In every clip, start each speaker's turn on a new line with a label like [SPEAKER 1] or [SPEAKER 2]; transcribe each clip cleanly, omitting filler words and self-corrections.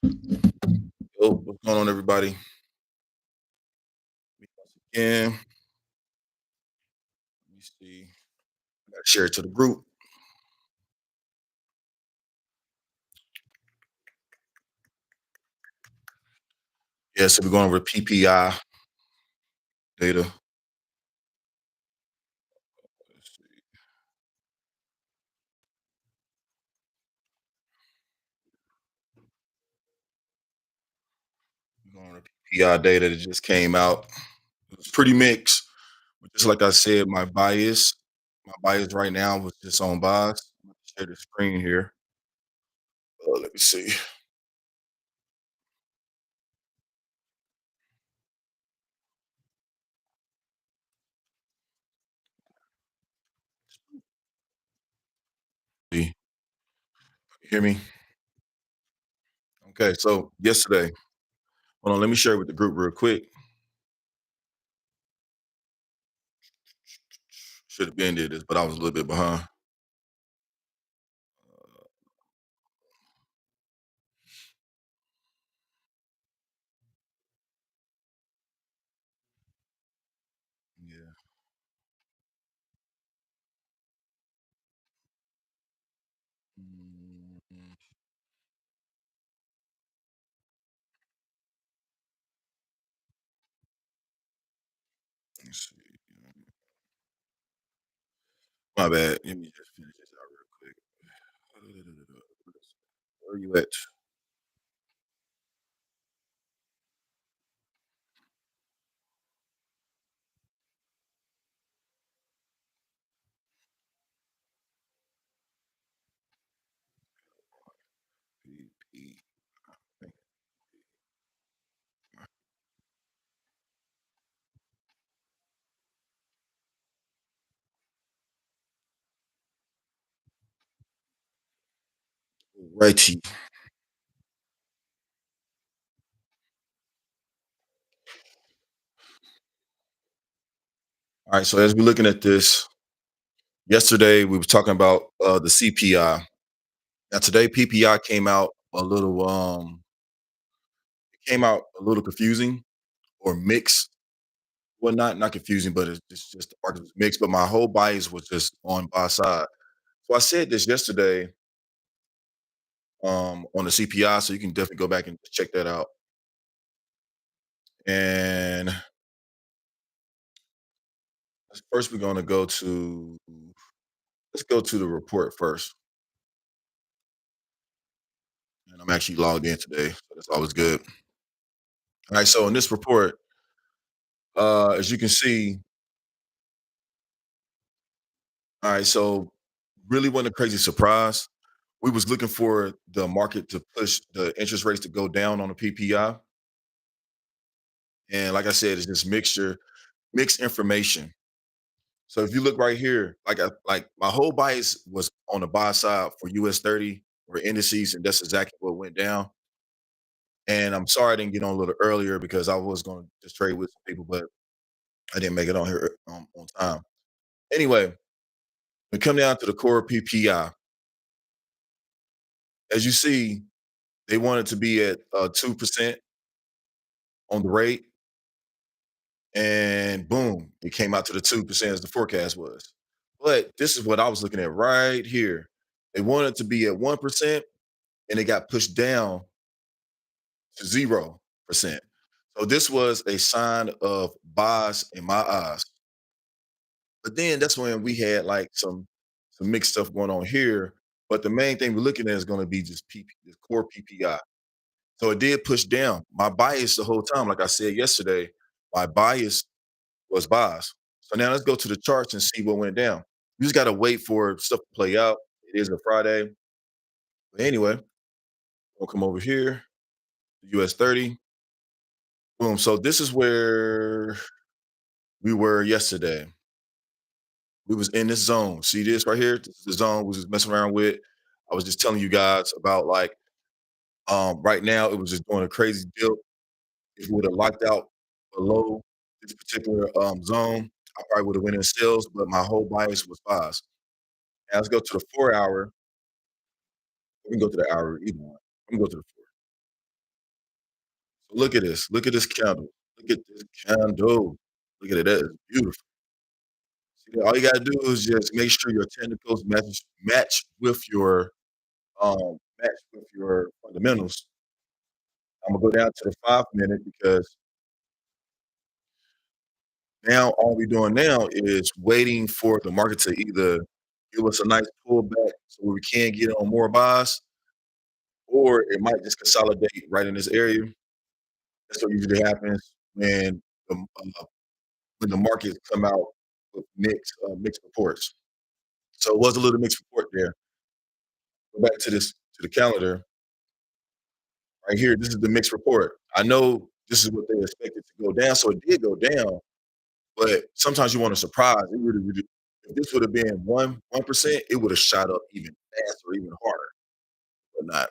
[SPEAKER 1] Yo, what's going on, everybody? Again, let me see. I got to share it to the group. Yeah, so we're going over PPI data. Let's see. We're going over PPI data that just came out. It was pretty mixed. But just like I said, my bias right now was just on buys. I'm going to share the screen here. Let me see. You hear me? Okay, so yesterday, hold on, let me share it with the group real quick. Should have been did this, but I was a little bit behind. Yeah. Mhm. Let's see. My bad. Let me just finish this out real quick. Where you at? PP. Righty. All right. So as we're looking at this, yesterday we were talking about the CPI. Now today PPI came out a little confusing or mixed. Well, not confusing, but it's just the market was mixed. But my whole bias was just on buy side. So I said this yesterday on the CPI, so you can definitely go back and check that out. And first we're gonna go to let's go to the report first. And I'm actually logged in today, so that's always good. All right, so in this report, as you can see, all right, so really wasn't a crazy surprise. We was looking for the market to push the interest rates to go down on the PPI, and like I said, it's just mixed information. So if you look right here, like my whole bias was on the buy side for US 30 or indices, and that's exactly what went down. And I'm sorry I didn't get on a little earlier because I was going to just trade with some people, but I didn't make it on here on time. Anyway, we come down to the core PPI. As you see, they wanted to be at 2% on the rate, and boom, it came out to the 2% as the forecast was. But this is what I was looking at right here. They wanted to be at 1%, and it got pushed down to 0%. So this was a sign of bias in my eyes. But then that's when we had like some mixed stuff going on here. But the main thing we're looking at is going to be just the core PPI. So it did push down. My bias the whole time, like I said yesterday, my bias was bias. So now let's go to the charts and see what went down. You just got to wait for stuff to play out. It is a Friday. But anyway, we'll come over here, US 30. Boom. So this is where we were yesterday. We was in this zone. See this right here? This is the zone we was just messing around with. I was just telling you guys about like right now it was just doing a crazy dip. If we would have locked out below this particular zone, I probably would have went in sales, but my whole bias was buys. Now let's go to the 4 hour. We can go to the hour either one. I'm gonna go to the 4. So look at this. Look at this candle. Look at this candle. Look at it. That is beautiful. See, all you gotta do is just make sure your technicals match with your fundamentals. I'm gonna go down to the 5 minute because now all we're doing now is waiting for the market to either give us a nice pullback so we can get on more buys, or it might just consolidate right in this area. That's what usually happens the when the markets come out with mixed reports. So it was a little mixed report there. Go back to this to the calendar right here. This is the mixed report. I know this is what they expected to go down, so it did go down. But sometimes you want a surprise. It really, if this would have been 1%, it would have shot up even faster, even harder, but not.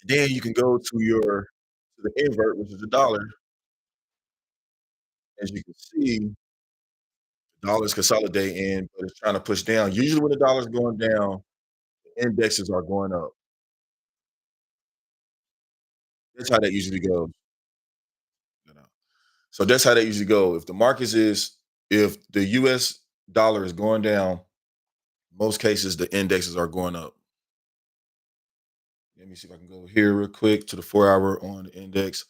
[SPEAKER 1] And then you can go to the invert, which is the dollar. As you can see, the dollar's consolidating, but it's trying to push down. Usually, when the dollar's going down, the indexes are going up. That's how that usually goes. You know. So that's how that usually go. If the U.S. dollar is going down, most cases the indexes are going up. Let me see if I can go here real quick to the 4 hour on the index.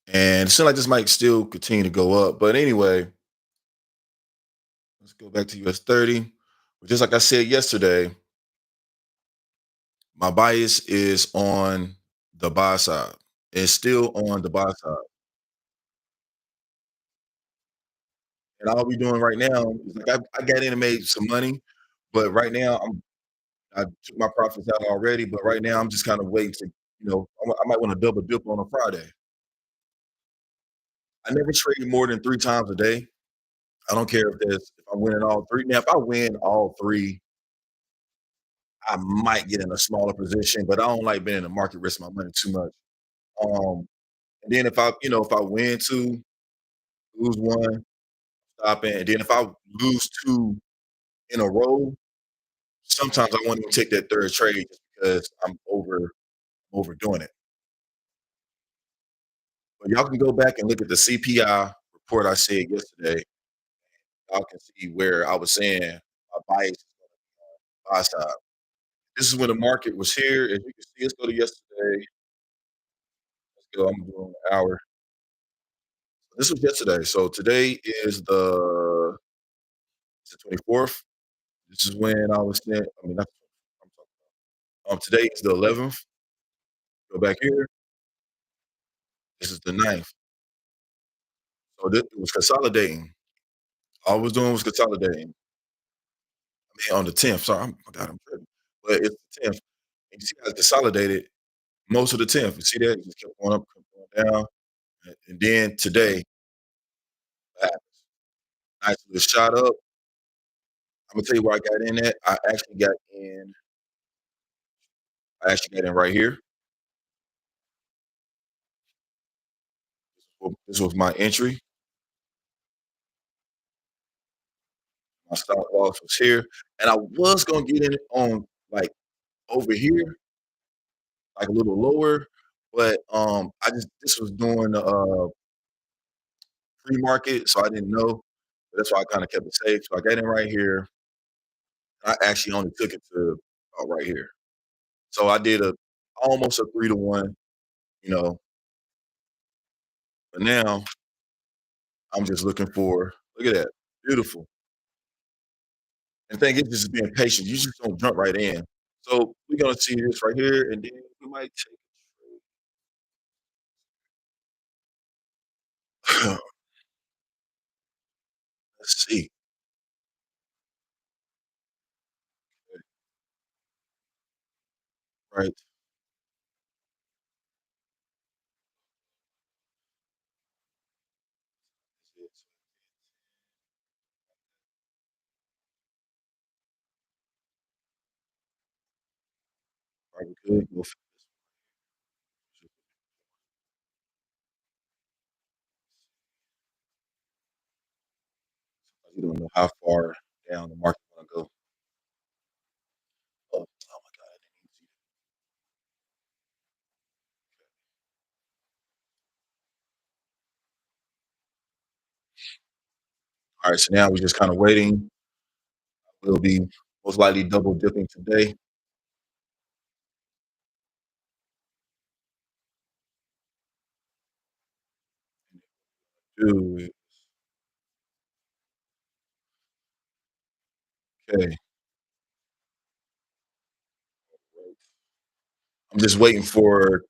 [SPEAKER 1] And it seems like this might still continue to go up. But anyway, let's go back to US 30. Just like I said yesterday, my bias is on the buy side. It's still on the buy side. And all we doing right now is like I got in and made some money, but right now I took my profits out already. But right now I'm just kind of waiting to, I might want to double dip on a Friday. I never trade more than 3 times a day. I don't care if I'm winning all three. Now, if I win all three, I might get in a smaller position, but I don't like being in the market risking my money too much. Um, and then if I win two, lose one, stop it. And then if I lose two in a row, sometimes I won't even take that third trade just because I'm overdoing it. But y'all can go back and look at the CPI report I said yesterday. Y'all can see where I was saying my bias is on the buy side. This is when the market was here. As you can see, let's go to yesterday. Let's go. I'm doing an hour. This was yesterday. So today is the 24th. This is when I was saying, I mean, that's what I'm talking about. Today is the 11th. Go back here. This is the 9th. So this it was consolidating. All I was doing was consolidating. I mean, on the 10th. Sorry, oh God, I'm tripping. But it's the 10th. And you see how it's consolidated most of the 10th. You see that? It just kept going up, kept going down. And then today, uh, nice little shot up. I'm gonna tell you where I got in at. I actually got in right here. Well, this was my entry. My stop loss was here. And I was gonna get in it on like over here, like a little lower. But I just this was during the pre-market, so I didn't know. That's why I kind of kept it safe. So I got in right here. I actually only took it to right here. So I did a almost a 3 to 1, you know. But now I'm just looking for look at that. Beautiful. And the thing is just being patient. You just don't jump right in. So we're gonna see this right here, and then we might take let's see. Right. Right, we good. Go you don't know how far down the market wanna go. Oh, oh my god, I didn't even see All right, so now we're just kind of waiting. We'll be most likely double dipping today. Dude, okay. I'm just waiting for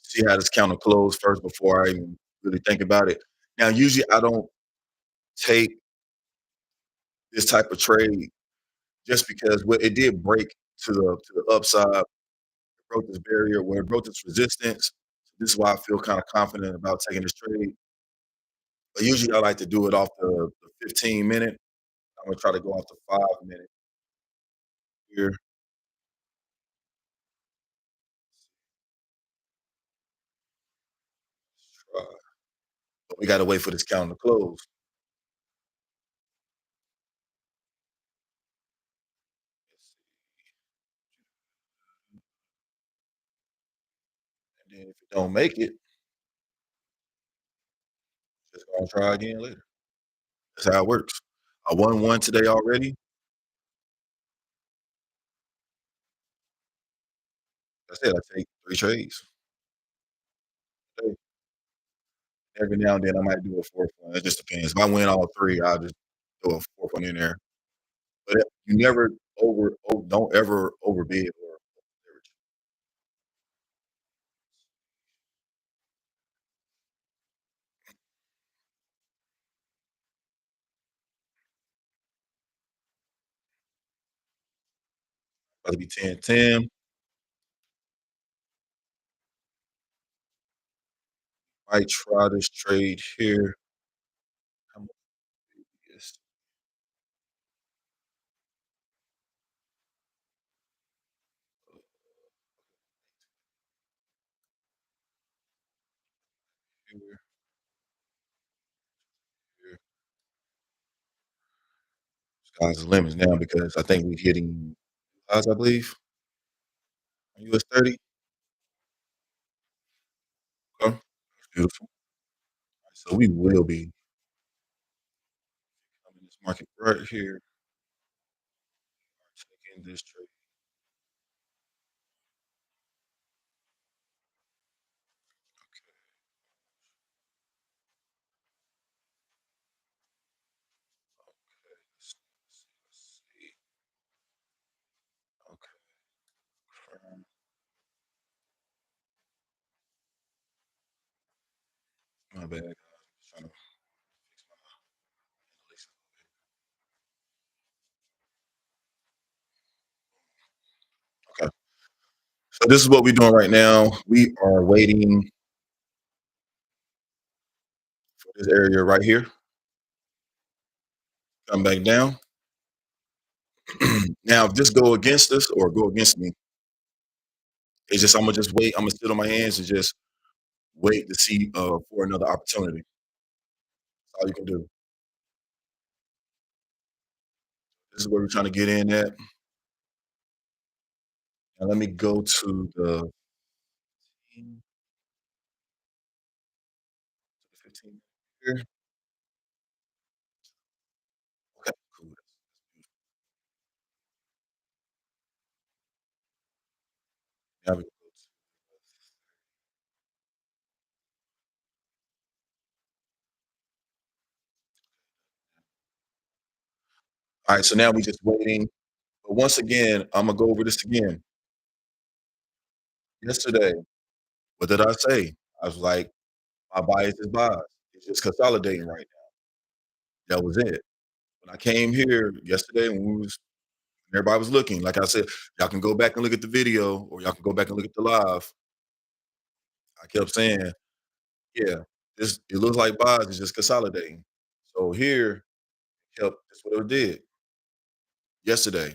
[SPEAKER 1] see how this counter close first before I even really think about it. Now, usually I don't take this type of trade just because what it did break to the upside, it broke this barrier where it broke this resistance. This is why I feel kind of confident about taking this trade. But usually I like to do it off the 15 minute. I'm gonna try to go off the 5 minute here. Uh, but we gotta wait for this counter to close. And then if it don't make it, just gonna try again later. That's how it works. I won one today already. That's it. I take 3 trades a day. Every now and then I might do a fourth one. It just depends. If I win all three, I'll just throw a fourth one in there. But you never don't ever overbid or overleverage. About to be 10-10. Might try this trade here. How much is here, here. Sky's the limit now because I think we're hitting highs, I believe, on US 30. Okay, beautiful. So we will be coming this market right here, taking this trade. Let's see. Okay. My bad, guys. Just trying to fix my Alexa. Okay. So this is what we're doing right now. We are waiting for this area right here. Come back down. Now, if this go against us or go against me, it's just I'm gonna just wait. I'm gonna sit on my hands and just wait to see for another opportunity. That's all you can do. This is where we're trying to get in at. Now let me go to the 15 here. Okay, cool. Now we can go to all right, so now we just waiting. But once again, I'm gonna go over this again. Yesterday, what did I say? I was like, my bias is bias. It's just consolidating right now. That was it. When I came here yesterday when everybody was looking, like I said, y'all can go back and look at the video or y'all can go back and look at the live. I kept saying, yeah, this it looks like bias is just consolidating. So here, kept that's what it did yesterday.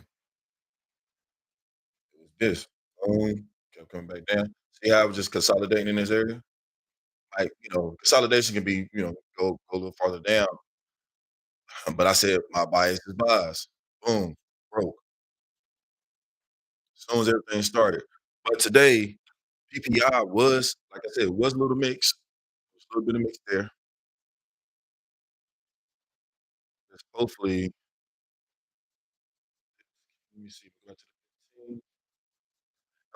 [SPEAKER 1] It was this. Boom, kept coming back down. See how I was just consolidating in this area? Like, consolidation can be, go a little farther down. But I said my bias is bias. Boom, broke. As soon as everything started. But today, PPI was, like I said, it was a little mixed. There was a little bit of mix there. hopefully, let me see, we got to the 15.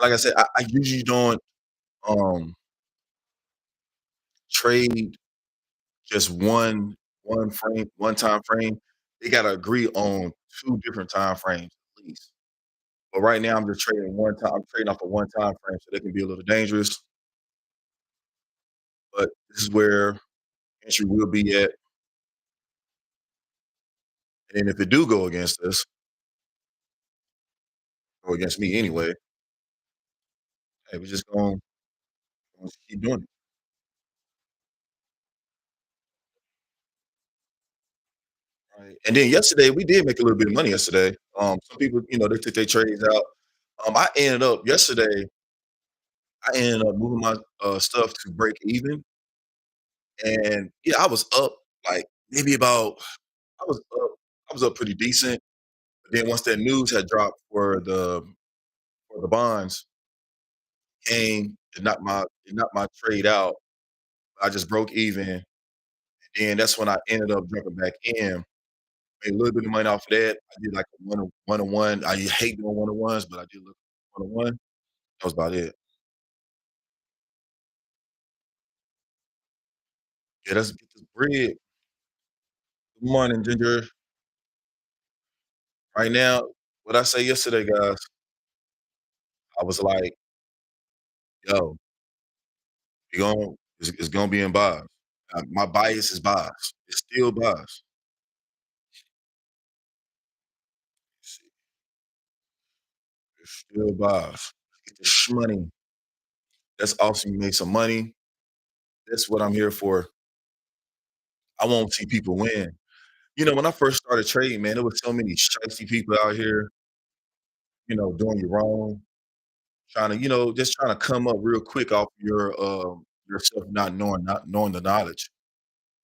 [SPEAKER 1] Like I said, I usually don't, um, trade just one time frame. They gotta agree on 2 different time frames at least. But right now, I'm trading off of one time frame, so they can be a little dangerous, but this is where entry will be at, and if it do go against us, or against me anyway, hey, we just gonna keep doing it, right? And then yesterday, we did make a little bit of money yesterday. Some people, they took their trades out. I ended up moving my, stuff to break even, and, yeah, I was up, like, maybe about I was up I was up pretty decent, but then once that news had dropped for the bonds came, it knocked my trade out. I just broke even, and then that's when I ended up jumping back in, made a little bit of money off of that. I did, like, a one-on-one. I hate doing one-on-ones, but I did look one-on-one. That was about it. Yeah, let's get this bread. Good morning, Ginger. Right now, what I say yesterday, guys, I was like, "Yo, you gon' it's gonna be in buys." My bias is buys. It's still buys. See, it's still buys. Get the shmoney. That's awesome. You made some money. That's what I'm here for. I won't see people win. When I first started trading, man, there was so many shifty people out here, doing you wrong, trying to, just trying to come up real quick off yourself not knowing the knowledge.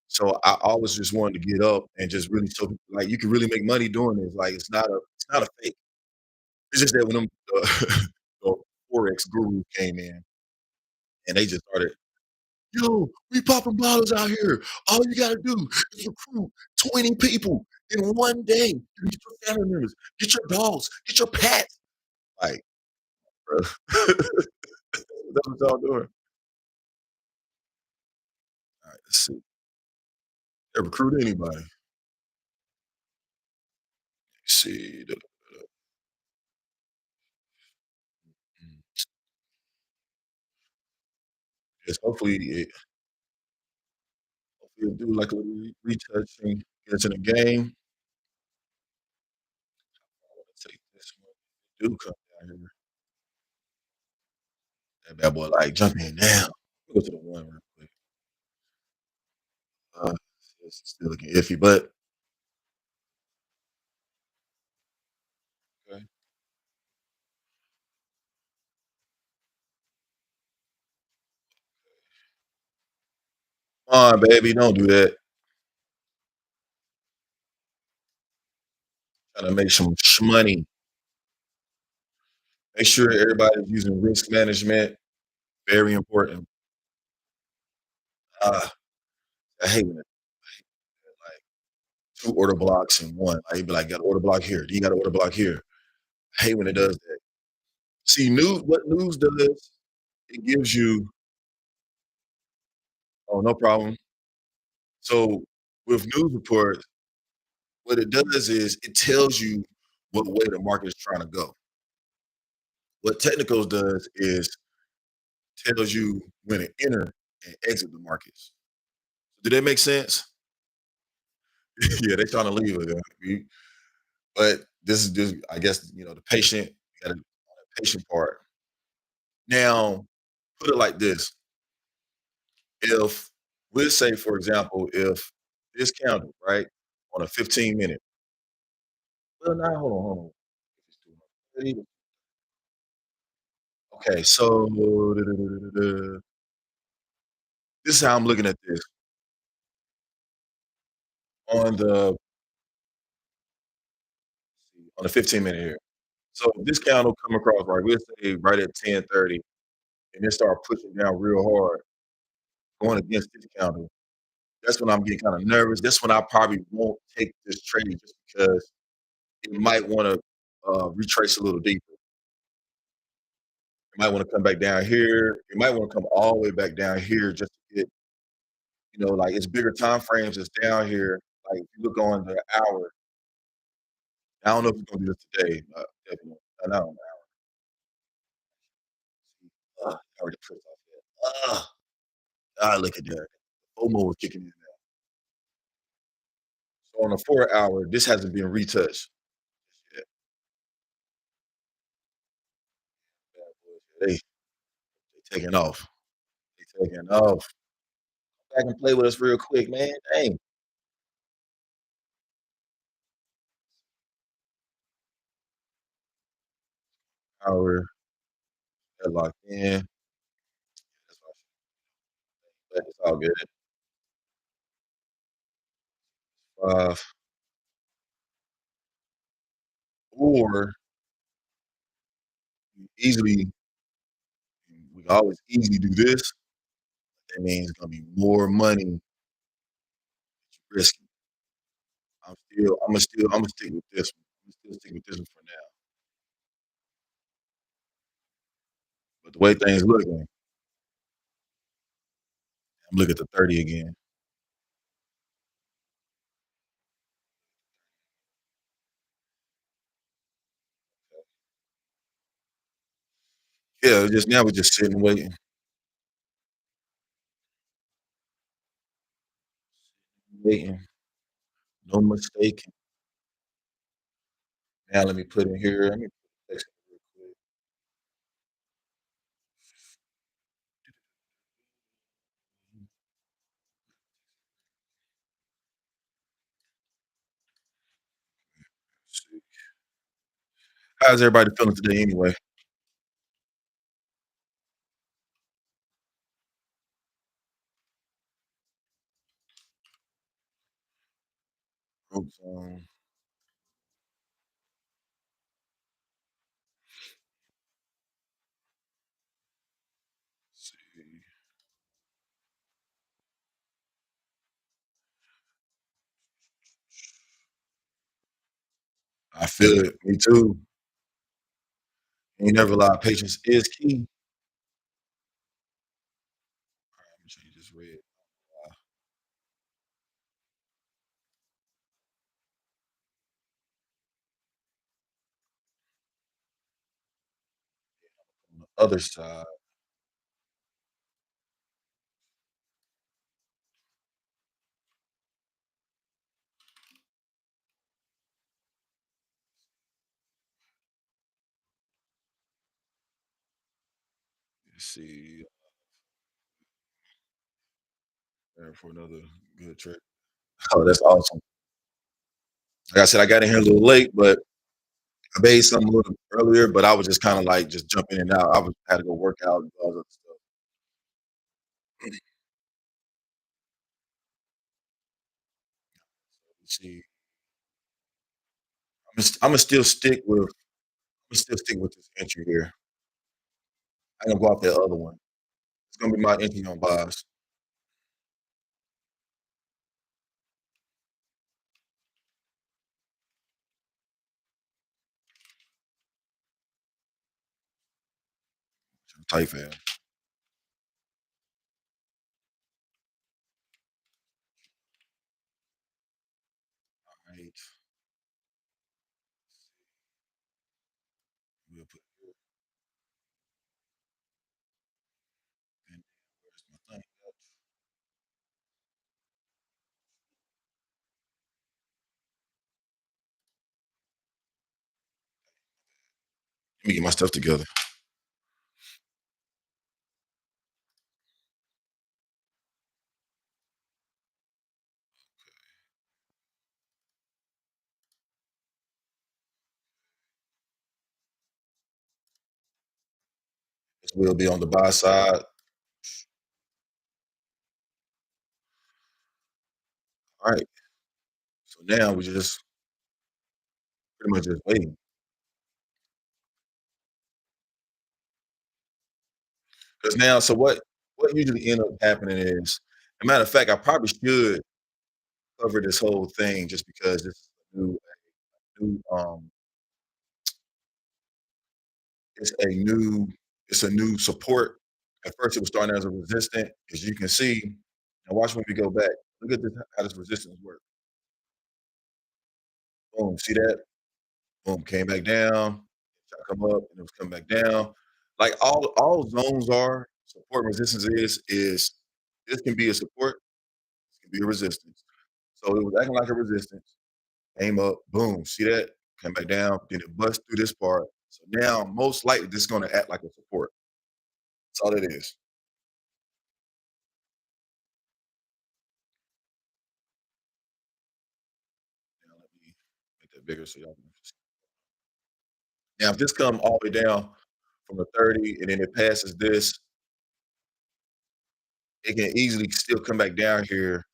[SPEAKER 1] So I always just wanted to get up and just really show people, like, you can really make money doing this. Like, it's not a fake. It's just that when them the forex gurus came in and they just started, "Yo, we popping bottles out here. All you gotta do is recruit 20 people in one day. You get your family members, get your dogs, get your pets." Like, bro, that's what y'all doing. All right, let's see. They recruit anybody. Let's see. Mm, Yes, hopefully it'll do like a little retouching, get into the game. I wanna take this one. Do come down here. That bad boy like jump in now. Go to the one real quick. Uh, it's still looking iffy, but okay. Come on, baby, don't do that. Trying to make some money. Make sure everybody's using risk management. Very important. Ah, I hate when it like 2 order blocks in one. Like, you be like, "Got an order block here. Do you got an order block here?" I hate when it does that. See, news does, it gives you oh, no problem. So, with news reports, what it does is it tells you what way the market is trying to go. What technicals does is tells you when to enter and exit the markets. Did that make sense? Yeah, they trying to leave it, but this is just, I guess, the patient, got the patient part. Now, put it like this: if we'll say, for example, if this candle, right, on a 15-minute, well, now hold on. If it's 230, okay, so this is how I'm looking at this on the 15-minute here. So if this candle come across, right, we'll say right at 10:30, and then start pushing down real hard, going against this candle. That's when I'm getting kinda nervous. That's when I probably won't take this trade just because it might wanna, retrace a little deeper. It might wanna come back down here. It might wanna come all the way back down here just to get, like, it's bigger time frames that's down here. Like, if you look on the hour, I don't know if it's gonna do this today, definitely. I know. I already put it off there. Look at that. FOMO was kicking in now. So on a 4 hour, this hasn't been retouched yet. Bad boys, they taking off. They taking off. Back and play with us real quick, man. Dang. Hour, got locked in. That's why but it's all good. 5. Or easily, we can always easily do this. That means it's gonna be more money risky. Imma stick with this one. Imma still stick with this one for now. But the way things looking, I'm looking at the 30 again. Yeah, just now we're just sitting waiting, waiting. No mistaking. Now let me put in here. Let me text him real quick. See. How's everybody feeling today anyway? Group zone. See. I feel it. Me too. Ain't never lie. Patience is key. Let me change this red. On the other side, let's see. There for another good trick. Oh, that's awesome. Like I said, I got in here a little late, but I made something a little earlier, but I was just kinda like just jumping in and out. Had to go work out and all that stuff. Let's see. Imma still stick with this entry here. I ain't gonna go off that other one. It's gonna be my entry on buys. Tight fan. Right. We'll put and where's my thing at? Let me get my stuff together. This will be on the buy side. All right. So now we just pretty much just waiting. Because now, so what usually end up happening is a matter of fact, I probably should cover this whole thing just because new, it's a new it's a new support. At first, it was starting as a resistant, as you can see. And watch when we go back. Look at this, how this resistance works. Boom, see that? Boom, came back down, try to come up, and it was coming back down. Like all zones are, support and resistance is this can be a support, this can be a resistance. So it was acting like a resistance, came up, boom, see that? Came back down, then it bust through this part. So now most likely this is gonna act like a support. That's all it is. Now let me make that bigger so y'all can now if this come all the way down from the 30 and then it passes this, it can easily still come back down here,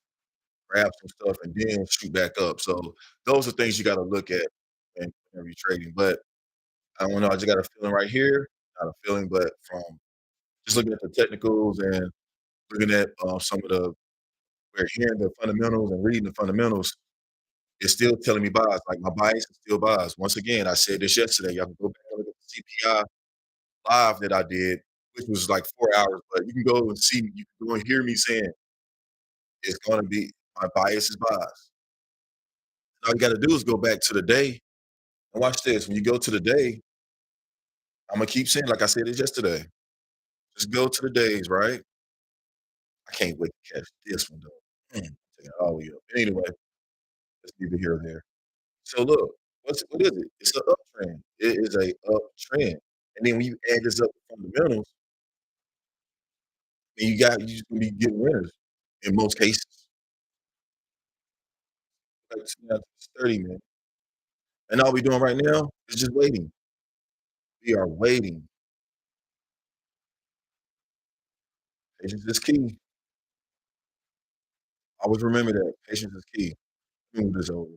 [SPEAKER 1] grab some stuff, and then shoot back up. So those are things you gotta look at whenever you're trading. But I don't know, I just got a feeling right here, not a feeling, but from just looking at the technicals and looking at some of the we're hearing the fundamentals and reading the fundamentals, it's still telling me buys. Like my bias is still buys. Once again, I said this yesterday. Y'all can go back and look at the CPI live that I did, which was like 4 hours, but you can go and see, you can go and hear me saying it's gonna be my bias is buys. All you gotta do is go back to the day and watch this. When you go to the day, I'm gonna keep saying, like I said this yesterday, just go to the days, right? I can't wait to catch this one though. Taking it all the way up. Anyway, let's leave it here or there. So look, what is it? It's an uptrend. It is a uptrend. And then when you add this up to fundamentals, then you just gonna be getting winners in most cases. Like now it's 30 minutes. And all we're doing right now is just waiting. We are waiting. Patience is key. Always remember that. Patience is key. Let me move this over.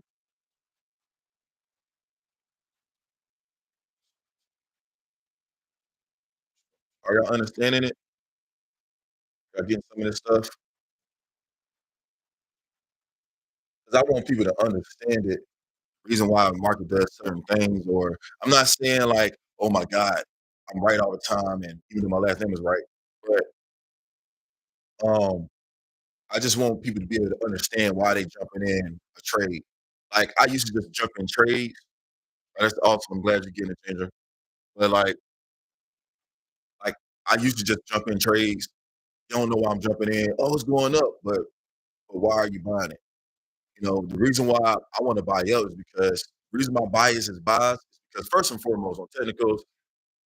[SPEAKER 1] Are y'all understanding it? Y'all getting some of this stuff? Because I want people to understand it. Reason why the market does certain things, or I'm not saying like, oh my God, I'm right all the time, and even though my last name is right, but um, I just want people to be able to understand why they jumping in a trade. Like I used to just jump in trades. That's awesome. I'm glad you're getting a changer. But like I used to just jump in trades. You don't know why I'm jumping in. Oh, it's going up, but why are you buying it? You know, the reason why I want to buy up is because the reason my bias is buys is because first and foremost on technicals,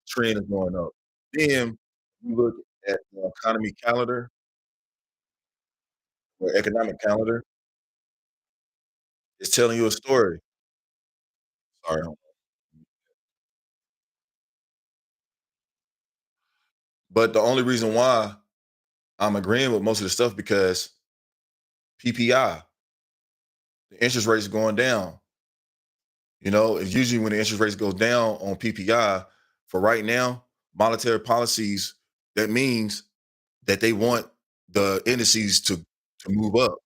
[SPEAKER 1] trend is going up. Then you look at the economy calendar or economic calendar, it's telling you a story. Sorry. But the only reason why I'm agreeing with most of the stuff because PPI, the interest rates going down. You know, it's usually when the interest rates goes down on PPI, for right now, monetary policies, that means that they want the indices to move up.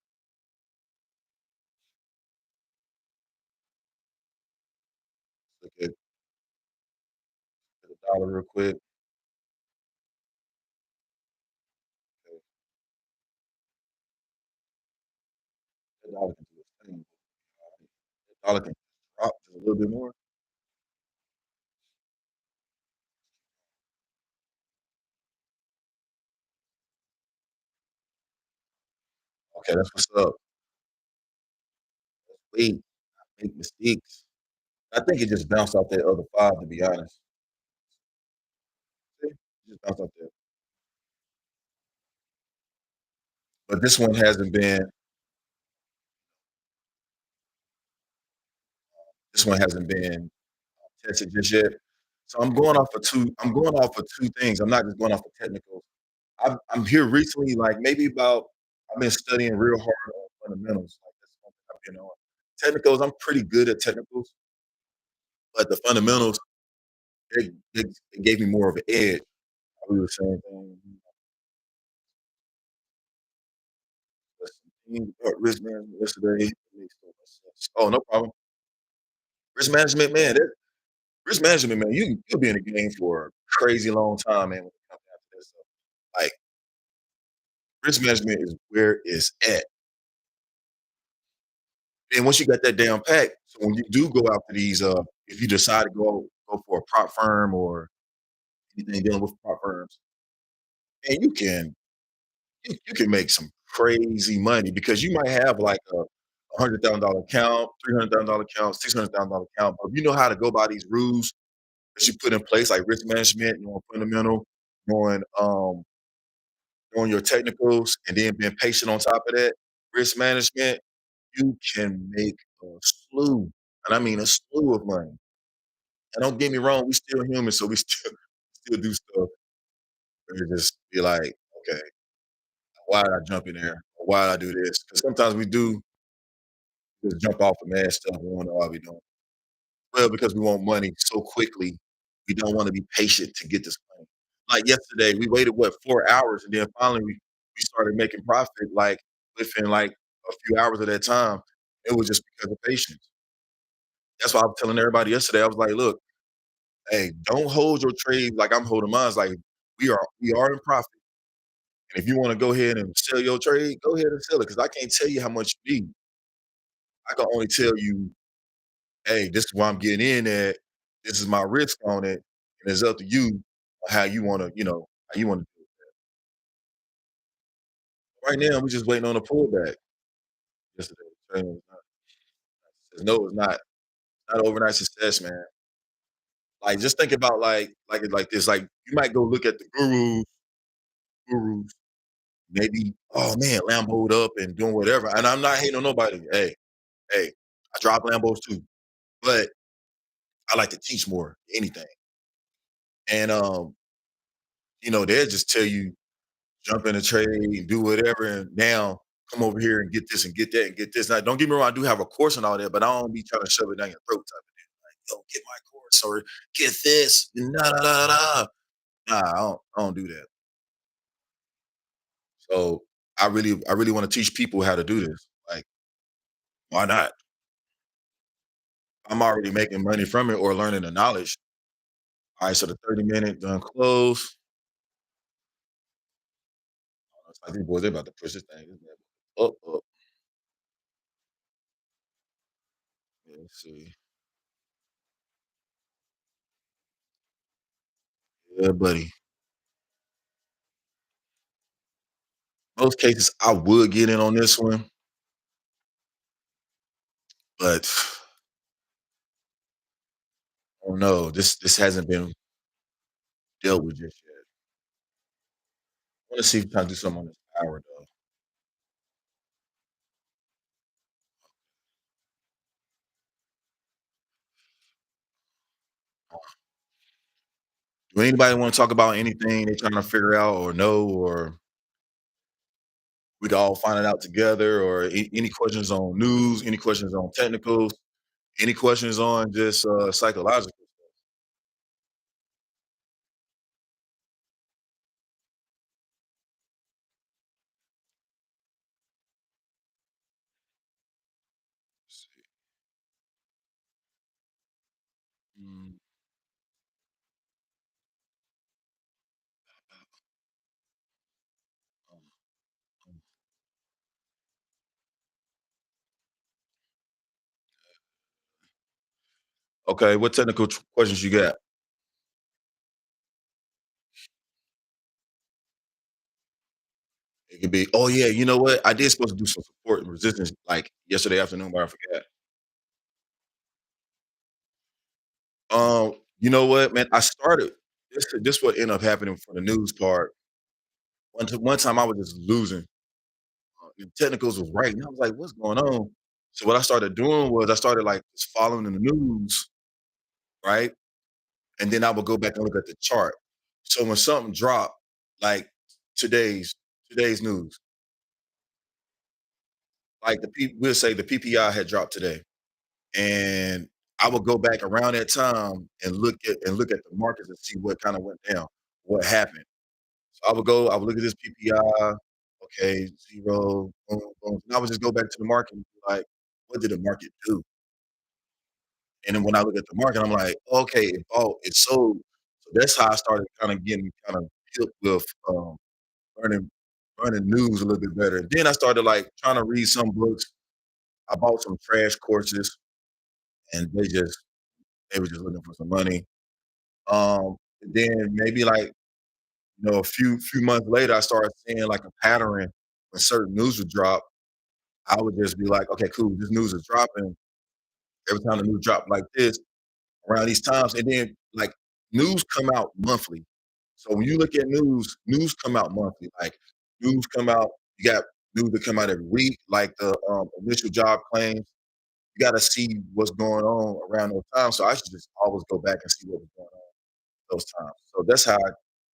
[SPEAKER 1] Look at the dollar real quick. Okay, the dollar can do its thing. The dollar can drop just a little bit more. Okay, that's what's up. Wait, make mistakes. I think it just bounced off that other five, to be honest. See? It just bounced off that. But this one hasn't been tested just yet. So I'm going off of two things. I'm not just going off of technicals. I'm here recently, like maybe about I've been studying real hard on fundamentals. Like that's one thing I've been on. Technicals, I'm pretty good at technicals, but the fundamentals, it gave me more of an edge. We were saying things. Risk management yesterday. It makes so much sense. Oh, no problem. Risk management, man. Risk management, man. You'll be in the game for a crazy long time, man. When it comes down to that stuff. Like risk management is where it's at. And once you got that down pat, so when you do go out to these, if you decide to go for a prop firm or anything dealing with prop firms, and you can make some crazy money because you might have like a $100,000 account, $300,000 account, $600,000 account. But if you know how to go by these rules that you put in place, like risk management, knowing fundamental, knowing knowing your technicals, and then being patient on top of that, risk management, you can make a slew, and I mean a slew of money. And don't get me wrong, we still human, so we still do stuff and just be like, okay, why did I jump in there? Or why did I do this? Because sometimes we do just jump off the mad stuff. We wonder why we doing. Well, because we want money so quickly, we don't want to be patient to get this money. Like yesterday, we waited 4 hours, and then finally we started making profit like within like a few hours of that time. It was just because of patience. That's why I was telling everybody yesterday. I was like, look, hey, don't hold your trade like I'm holding mine. Like we are in profit. And if you want to go ahead and sell your trade, go ahead and sell it because I can't tell you how much you need. I can only tell you, hey, this is where I'm getting in at. This is my risk on it, and it's up to you how you want to, how you want to do it. Right now, we're just waiting on a pullback. Yesterday, the train was not. No, it's not. It's not overnight success, man. Like, just think about like it like this. Like, you might go look at the gurus, maybe. Oh man, Lamboed up and doing whatever. And I'm not hating on nobody. Hey, I drop Lambos too, but I like to teach more than anything. And they'll just tell you jump in a trade and do whatever, and now come over here and get this and get that and get this. Now, don't get me wrong, I do have a course and all that, but I don't be trying to shove it down your throat type of thing. Like, yo, get my course or get this. And nah, nah, nah, nah. Nah, I don't do that. So I really want to teach people how to do this. Like, why not? I'm already making money from it or learning the knowledge. All right, so the 30-minute done close. I think boys, they about to push this thing. This bad up. Yeah, let's see. Yeah, buddy. Most cases, I would get in on this one, but I don't know. This hasn't been dealt with just yet. I wanna see if we can do something on this power though. Do anybody wanna talk about anything they trying to figure out or know, or we can all find it out together, or any questions on news, any questions on technicals, any questions on just, psychological? Mm, um, um, okay, what technical questions you got? It could be, "Oh, yeah, you know what? I did supposed to do some support and resistance, like, yesterday afternoon, but I forgot." You know what, man? I started this what ended up happening for the news part. One time I was just losing, the technicals was right, and I was like, "What's going on?" So what I started doing was I started, like, just following the news, right? And then I would go back and look at the chart. So when something dropped, like today's today's news, like we'll say the PPI had dropped today, and I would go back around that time and look at the markets and see what kinda went down, what happened. So I would look at this PPI. okay, 0, boom, boom. And I would just go back to the market and be like, what did the market do? And then when I look at the market, I'm like, okay, it bought, it sold. So that's how I started kind of getting kind of hip with learning learning news a little bit better. And then I started like trying to read some books. I bought some crash courses and they were just looking for some money. Then maybe like a few months later, I started seeing like a pattern when certain news would drop. I would just be like, okay, cool, this news is dropping. Every time the news drop like this around these times, and then like news come out monthly. So when you look at news come out monthly. Like news come out, you got news that come out every week, like the initial job claims. You got to see what's going on around those times. So I should just always go back and see what was going on those times. So that's how I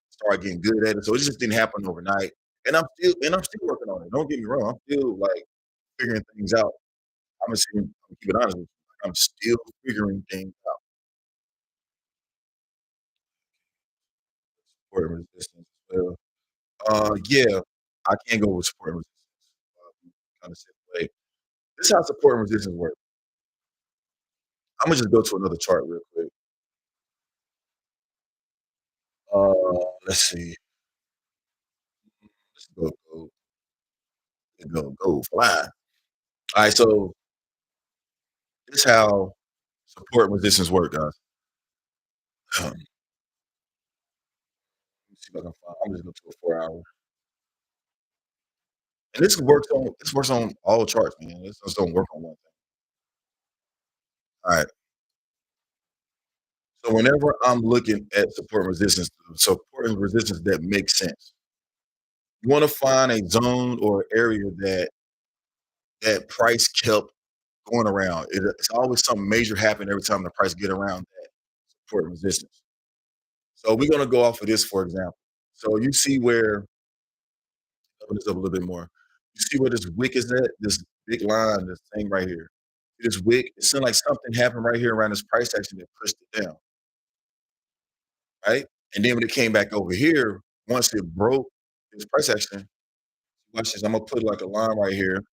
[SPEAKER 1] started getting good at it. So it just didn't happen overnight. And I'm still working on it. Don't get me wrong. I'm still like figuring things out. I'm keep it honest with you. I'm still figuring things out. Support and resistance as well. Yeah, I can go with support and resistance. Kind of same way. This is how support and resistance work. I'm gonna just go to another chart real quick. Let's see. Let's go fly. All right, so this is how support and resistance work, guys. Let me see if I can find. I'm just go to a 4 hour. And this works on all charts, man. This just don't work on one thing. All right. So whenever I'm looking at support and resistance that makes sense, you want to find a zone or area that price kept going around. It's always something major happen every time the price get around that support and resistance. So we're gonna go off of this for example. So you see where open this up a little bit more. You see where this wick is at? This big line, this thing right here. This wick, it seemed like something happened right here around this price action that pushed it down, right? And then when it came back over here, once it broke this price action, watch this. I'm gonna put like a line right here.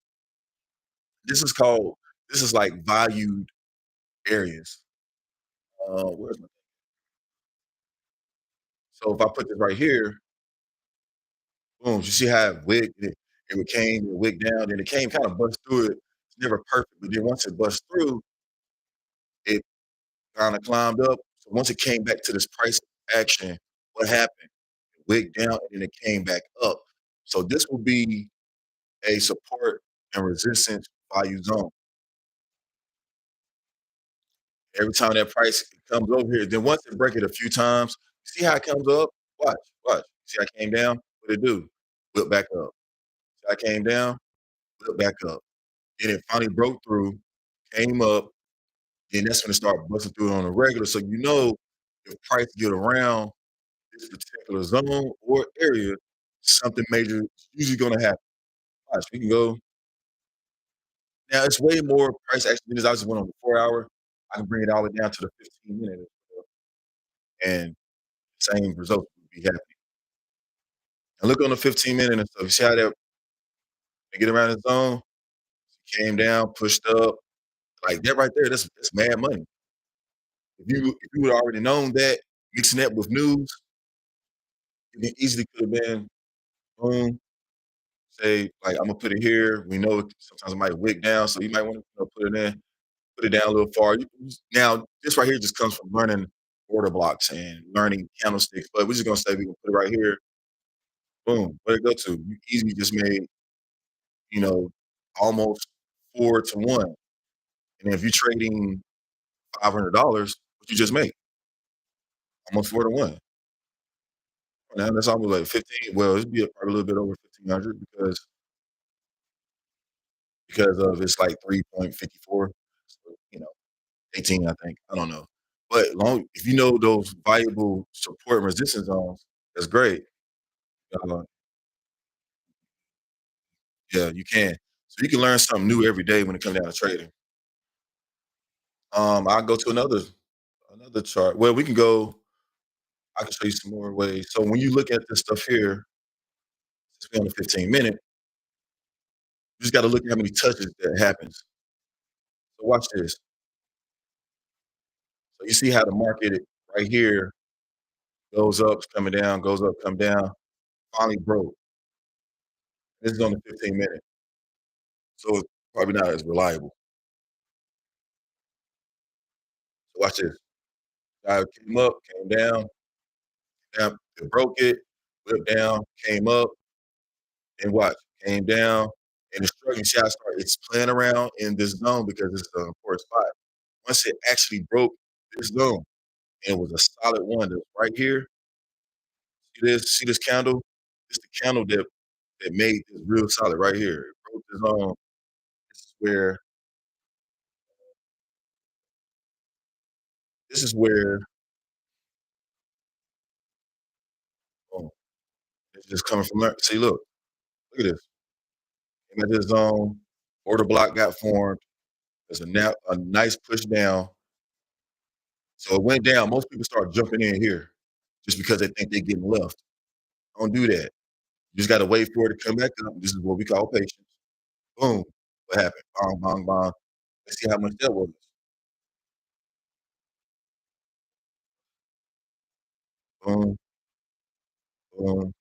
[SPEAKER 1] This is called this is like valued areas. Where's my so if I put this right here, boom, you see how it came, it wicked down, then it came kind of bust through it. It's never perfect, but then once it bust through, it kind of climbed up. So once it came back to this price action, what happened? It wicked down and then it came back up. So this will be a support and resistance value zone. Every time that price comes over here, then once it break it a few times, see how it comes up? Watch, watch. See how it came down? What it do? Whip back up. See how it came down? Whip back up. Then it finally broke through, came up, then that's when it started busting through on a regular. So you know if price get around this particular zone or area, something major is usually gonna happen. Watch, we can go now it's way more price action because I just went on the 4 hour. I can bring it all the way down to the 15 minute and same result would be happening. And look on the 15 minute and stuff. You see how that they get around the zone, came down, pushed up, like that right there, that's mad money. If you would already known that, mixing that with news, it easily could have been boom, say, like, I'm gonna put it here. We know sometimes it might wick down, so you might want to put it in, put it down a little far. Now, this right here just comes from learning order blocks and learning candlesticks, but we're just gonna say we can put it right here. Boom, where'd it go to? You easily just made, you know, almost 4 to 1. And if you're trading $500, what you just made? Almost 4 to 1. Now that's almost like 15. Well, it'd be probably a little bit over 1,500 because of it's like 3.54. So, 18, I think. I don't know. But long if you know those valuable support and resistance zones, that's great. Uh, yeah, you can. So you can learn something new every day when it comes down to trading. I'll go to another chart. Well, we can go I can show you some more ways. So when you look at this stuff here, it's on the 15 minute. You just gotta look at how many touches that happens. So watch this. So you see how the market right here goes up, it's coming down, goes up, come down, finally broke. This is on the 15 minute, so it's probably not as reliable. So watch this. Came up, came down, it broke it, went down, came up, and watch, came down, and it's struggling. See how it's playing around in this zone because it's an important spot. Once it actually broke this zone, and it was a solid one that's right here. See this candle? It's the candle that made this real solid right here. It broke the zone. This is where this is where oh, it's just coming from there. See, look at this. Came at this zone, order block got formed. There's a nice push down. So it went down. Most people start jumping in here just because they think they're getting left. Don't do that. You just gotta wait for it to come back up. This is what we call patience. Boom. What happened? Bong, bong, bong. Let's see how much that was. Boom, boom,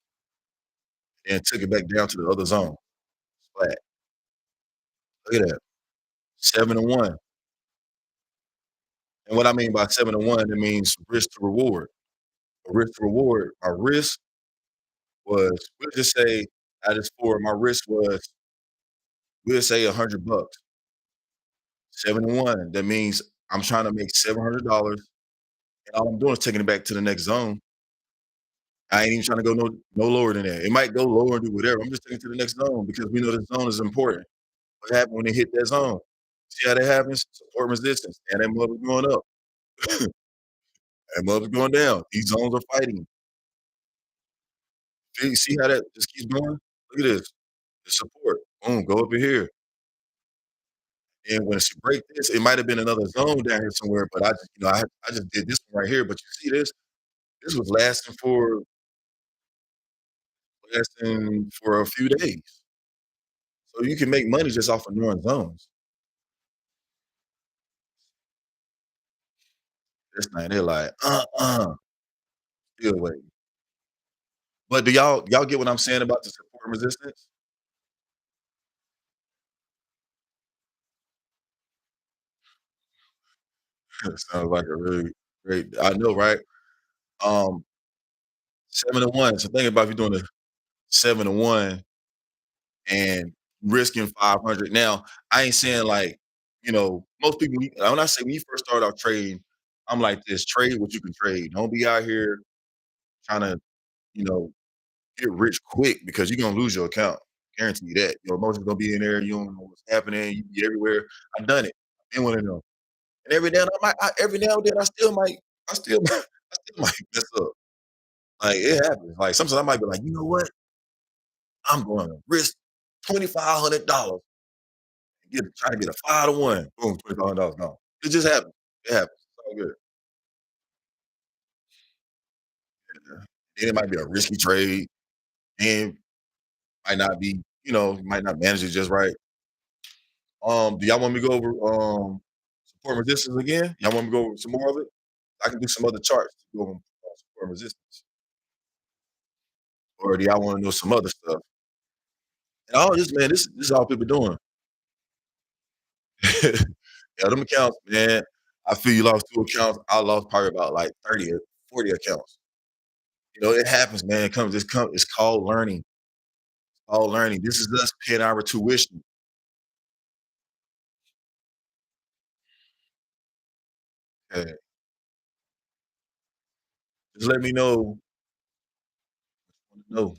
[SPEAKER 1] and took it back down to the other zone. Flat. Look at that. 7 to 1. And what I mean by 7 to 1, it means risk to reward. A risk to reward. My risk was, we'll just say, at its four, my risk was, we'll say $100. 7 to 1. That means I'm trying to make $700, and all I'm doing is taking it back to the next zone. I ain't even trying to go no lower than that. It might go lower and do whatever. I'm just taking it to the next zone because we know the zone is important. What happened when they hit that zone? See how that happens? Support resistance, and that mother's going up. That mother's going down. These zones are fighting. See how that just keeps going? Look at this. The support. Boom, go up in here. And when she break this, it might have been another zone down here somewhere, but I just, I just did this one right here. But you see this? This was lasting for a few days. So you can make money just off of knowing zones. This night they're like, still waiting. But do y'all get what I'm saying about the support and resistance? Sounds like a really great. I know, right? Um, 7 to 1. So think about if you're doing a 7 to 1 and risking 500. Now, I ain't saying like, most people, when I say when you first start off trading, I'm like this: trade what you can trade. Don't be out here trying to, you know, get rich quick because you're gonna lose your account. Guarantee you that. Your emotions gonna be in there. You don't know what's happening. You be everywhere. I've done it. I've been one of them. And every now and then, I still, I still might mess up. Like it happens. Like sometimes I might be like, you know what? I'm going to risk $2,500 try to get a 5 to 1. Boom, $2,500 gone. It just happens. It happens. It's all good. Yeah. Then it might be a risky trade and might not be, you might not manage it just right. Do y'all want me to go over support and resistance again? Y'all want me to go over some more of it? I can do some other charts to go over support and resistance. Or do y'all want to know some other stuff? And all this, man, this is all people doing. Yeah, them accounts, man. I feel you lost 2 accounts. I lost probably about like 30 or 40 accounts. It happens, man. It's called learning. It's called learning. This is us paying our tuition. Okay. Just let me know. No,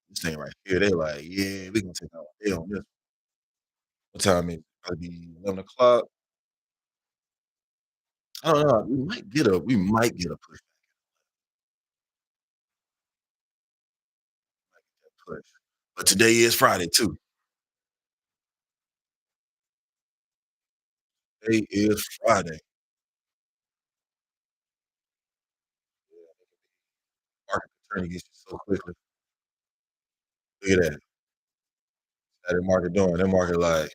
[SPEAKER 1] this thing right here. They're like, yeah, we can take our day on this. What time is it? Probably be 11 o'clock. I don't know. We might get a push. But today is Friday too. Today is Friday. Market can turn against you so quickly. Look at that. How that market doing? That market uh,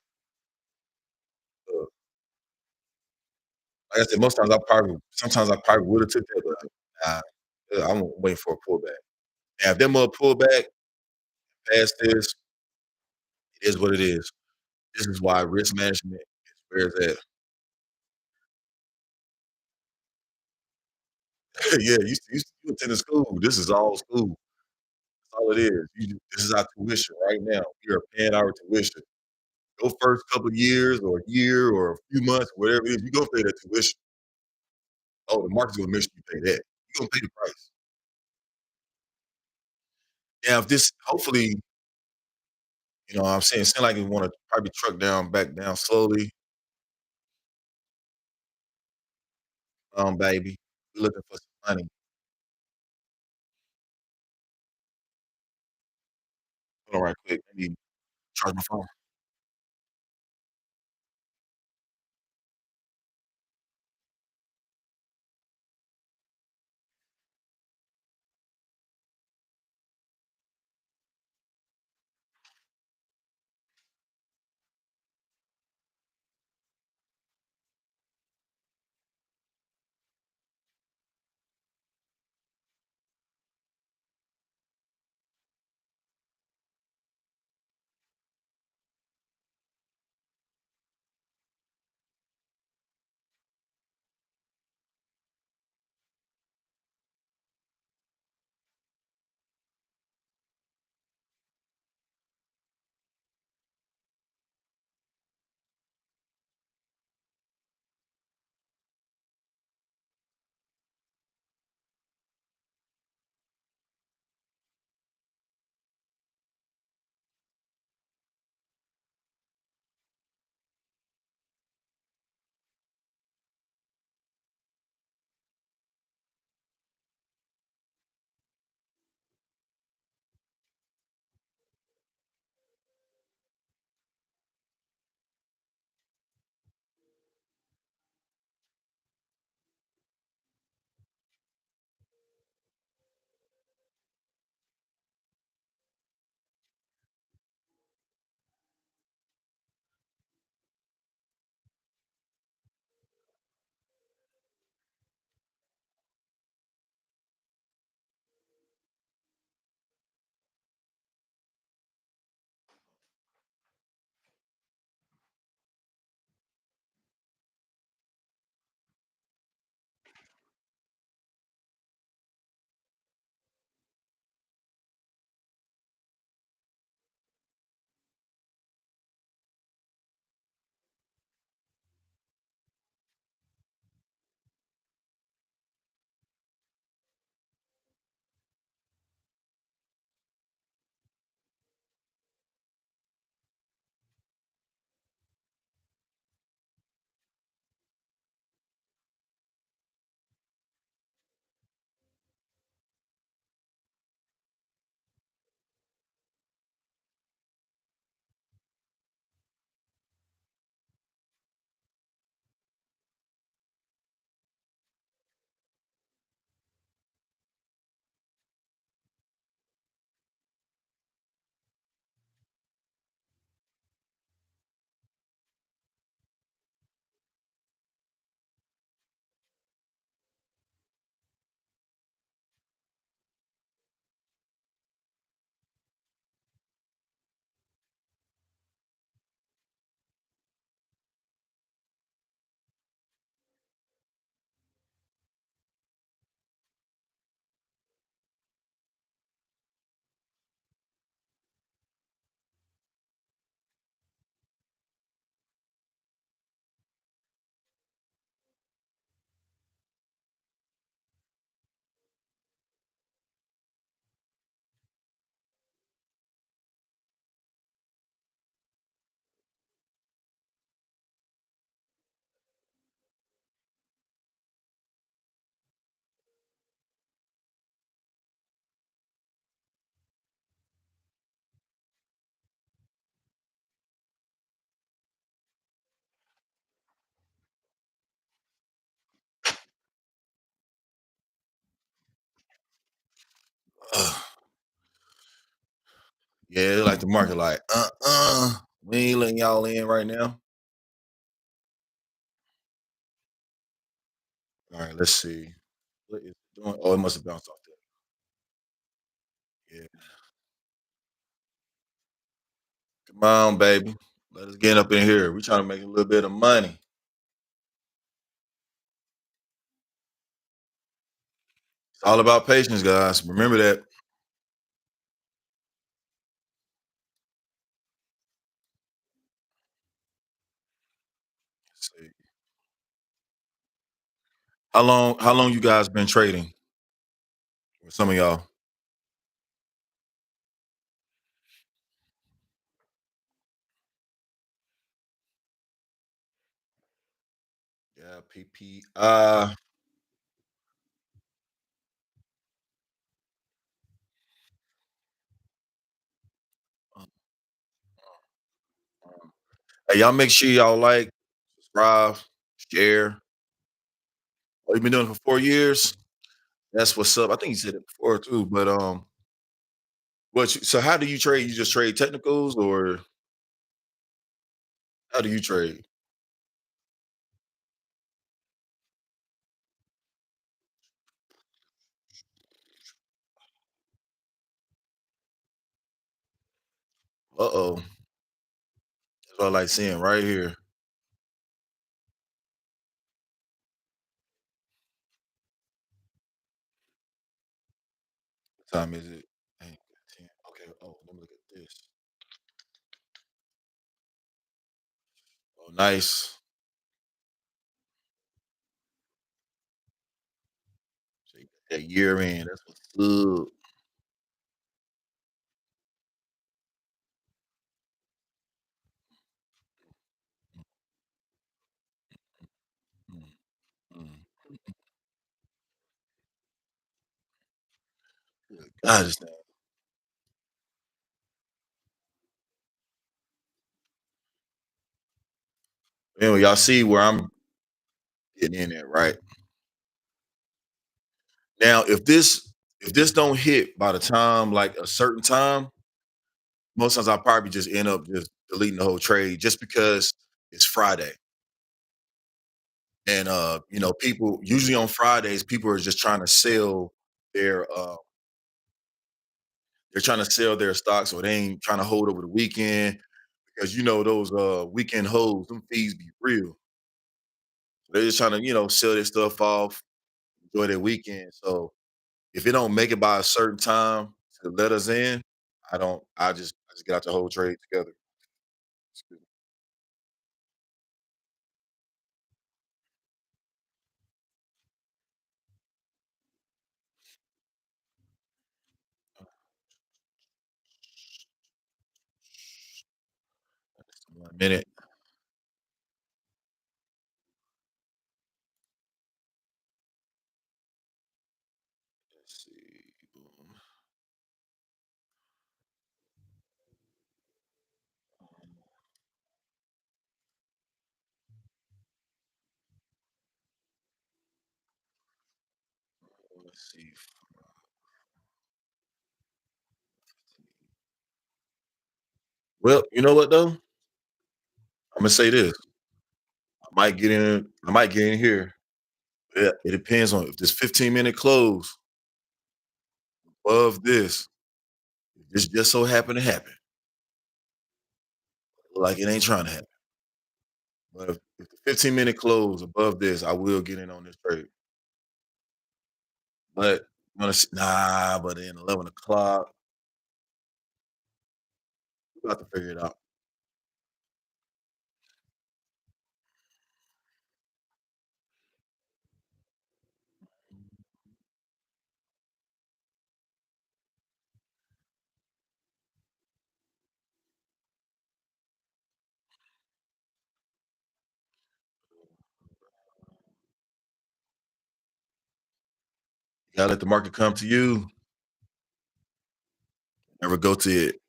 [SPEAKER 1] like I said, most times I probably sometimes I probably would have took that, but nah, I'm waiting for a pullback. Now, if them mother pull back past this, it is what it is. This is why risk management is where it's at. Yeah, you attending school. This is all school. That's all it is. This is our tuition right now. We are paying our tuition. Your first couple of years or a year or a few months, whatever it is, you gonna pay that tuition. Oh, the market's gonna make sure you pay that. You gonna pay the price. Now, if this hopefully, you know what I'm saying, it seem like it wanna probably truck down back down slowly. Baby. We're looking for some money. Hold on right quick. Let me charge my phone. Yeah, they like the market like, we ain't letting y'all in right now. All right, let's see. What is it doing? Oh, it must have bounced off there. Yeah. Come on, baby. Let us get up in here. We trying to make a little bit of money. It's all about patience, guys. Remember that. Let's see. How long you guys been trading? Some of y'all. Yeah, PPI. Hey, y'all make sure y'all like, subscribe, share. Oh, you been doing it for 4 years? That's what's up. I think you said it before too, but so how do you trade? You just trade technicals or how do you trade? Uh-oh. That's what I like seeing right here. What time is it? Ain't 10. Okay. Oh, let me look at this. Oh, nice. So you got that year in. That's what's up. Mm, mm. Good God, this thing. Anyway, y'all see where I'm getting in at, right? Now, if this don't hit by the time like a certain time, most times I probably just end up just deleting the whole trade just because it's Friday. And people usually on Fridays, people are just trying to sell their they're trying to sell their stocks or they ain't trying to hold over the weekend because those weekend holds, them fees be real. They're just trying to, sell their stuff off, enjoy their weekend. So if it don't make it by a certain time to let us in, I just get out the whole trade together. One minute. Let's see. Boom. Let's see. Well, you know what though? I'm gonna say this. I might get in here. Yeah, it depends on if this 15-minute close above this, if this just so happen to happen. Like it ain't trying to happen. But if the 15-minute close above this, I will get in on this trade. But but then 11 o'clock, we about to figure it out. You gotta let the market come to you. Never go to it.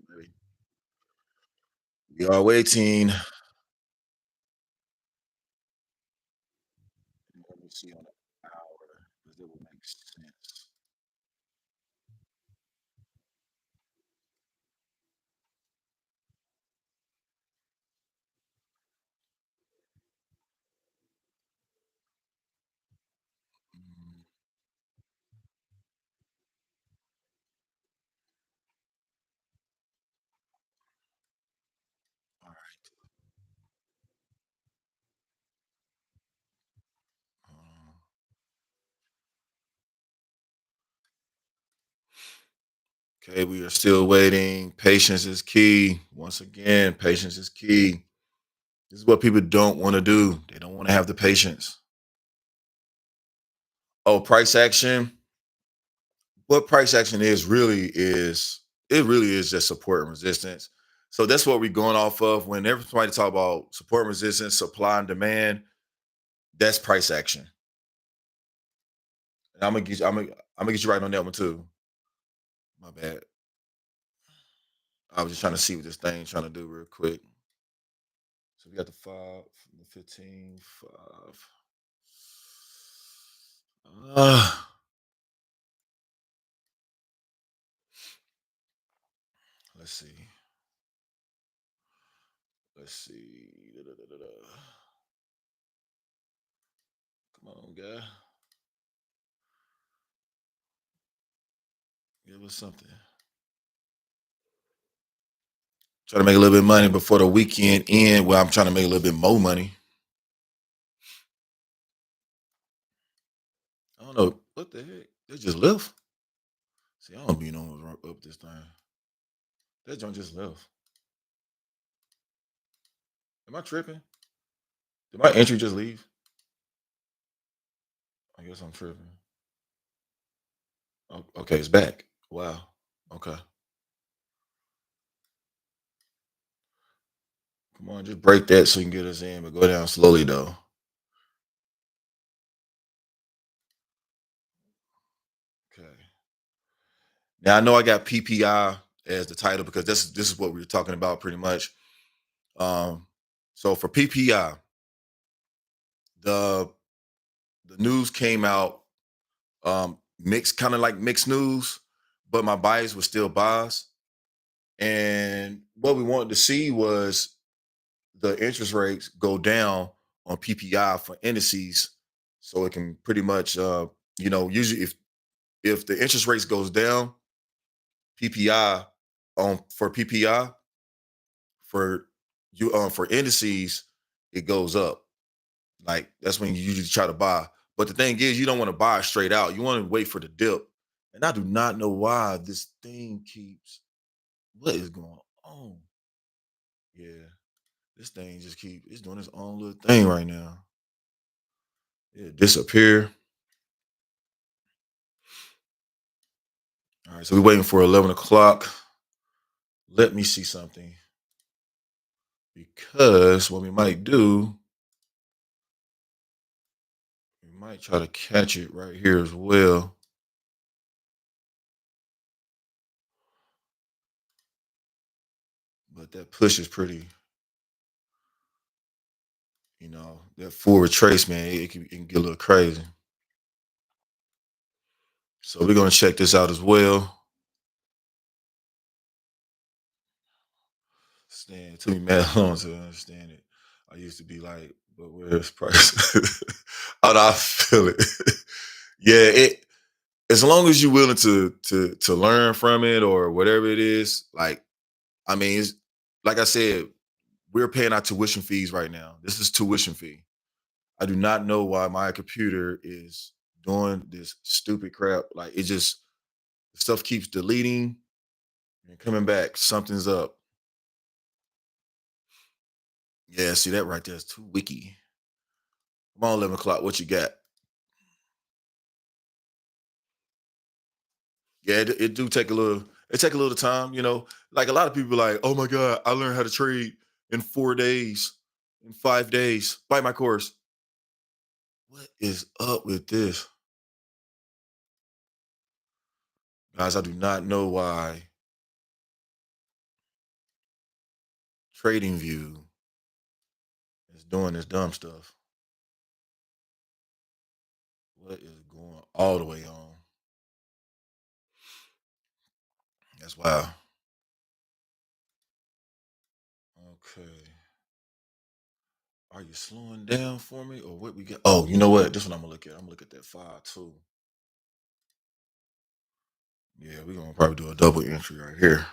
[SPEAKER 1] Baby. We are waiting. Let me see on the hour, because it will make sense. Mm, all right. Uh, okay, we are still waiting. Patience is key. Once again, patience is key. This is what people don't want to do. They don't want to have the patience. Oh, price action. What price action is it really is just support and resistance. So that's what we're going off of. Whenever somebody talk about support and resistance, supply and demand, that's price action. And I'm gonna get you right on that one too. My bad. I was just trying to see what this thing trying to do real quick. So we got the 5, the 15, 5. Uh, let's see. Let's see. Da-da-da-da-da. Come on, guy. Give us something. Try to make a little bit of money before the weekend end. Well, I'm trying to make a little bit more money. I don't know what the heck. They just left. See, I don't be knowing what's up this time. That joint just left. Am I tripping? Did my entry just leave? I guess I'm tripping. Okay, it's back. Wow. Okay. Come on, just break that so you can get us in, but go down slowly though. Okay. Now I know I got PPI as the title because this is what we were talking about pretty much. Um, so for PPI, the the news came out mixed, kind of like mixed news, but my bias was still biased. And what we wanted to see was the interest rates go down on PPI for indices, so it can pretty much, usually if the interest rates goes down, PPI for PPI for for indices, it goes up. Like that's when you usually try to buy. But the thing is, you don't want to buy straight out. You want to wait for the dip. And I do not know why this thing keeps. What is going on? Yeah, this thing just keep. It's doing its own little thing right now. It disappear. All right, so we're waiting for 11 o'clock. Let me see something because what we might do, we might try to catch it right here as well. But that push is pretty. That full retracement, it can get a little crazy. So we're gonna check this out as well. Stand, it took me mad long to understand it. I used to be like, but where's price? Oh, no, I feel it. Yeah, as long as you're willing to learn from it or whatever it is, like I mean, it's like I said, we're paying our tuition fees right now. This is tuition fee. I do not know why my computer is doing this stupid crap. Like it just stuff keeps deleting and coming back. Something's up. Yeah, see that right there is too wiki. Come on, 11 o'clock. What you got? Yeah, it do take a little. It take a little time. Like a lot of people, like, oh my god, I learned how to trade in 4 days, in 5 days. Buy my course. What is up with this, guys? I do not know why Trading View is doing this dumb stuff. What is going all the way on? That's wild. Okay. Are you slowing down for me or what we got? Oh, you know what? This one I'm gonna look at. I'm gonna look at that 5 too. Yeah, we're gonna probably do a double entry right here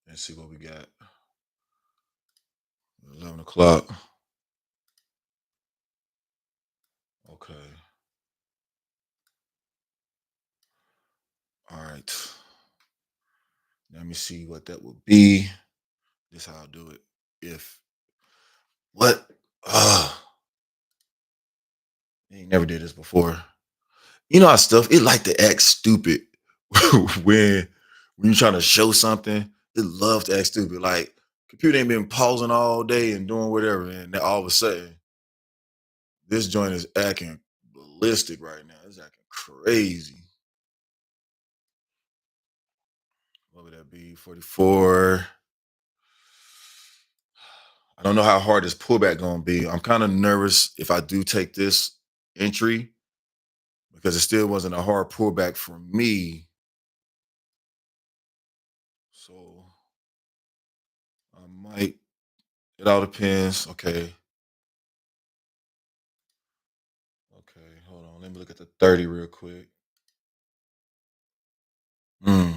[SPEAKER 1] and see what we got. 11 o'clock. Okay. All right. Let me see what that would be. This how I'll do it. If what? Ain't never did this before. You know how stuff it like to act stupid when when you're trying to show something. It love to act stupid. Like computer ain't been pausing all day and doing whatever, and then all of a sudden this joint is acting ballistic right now. It's acting crazy. What would that be? 44. I don't know how hard this pullback gonna be. I'm kind of nervous if I do take this entry because it still wasn't a hard pullback for me. So I might. It all depends. Okay. Okay. Hold on. Let me look at the 30 real quick. Mm,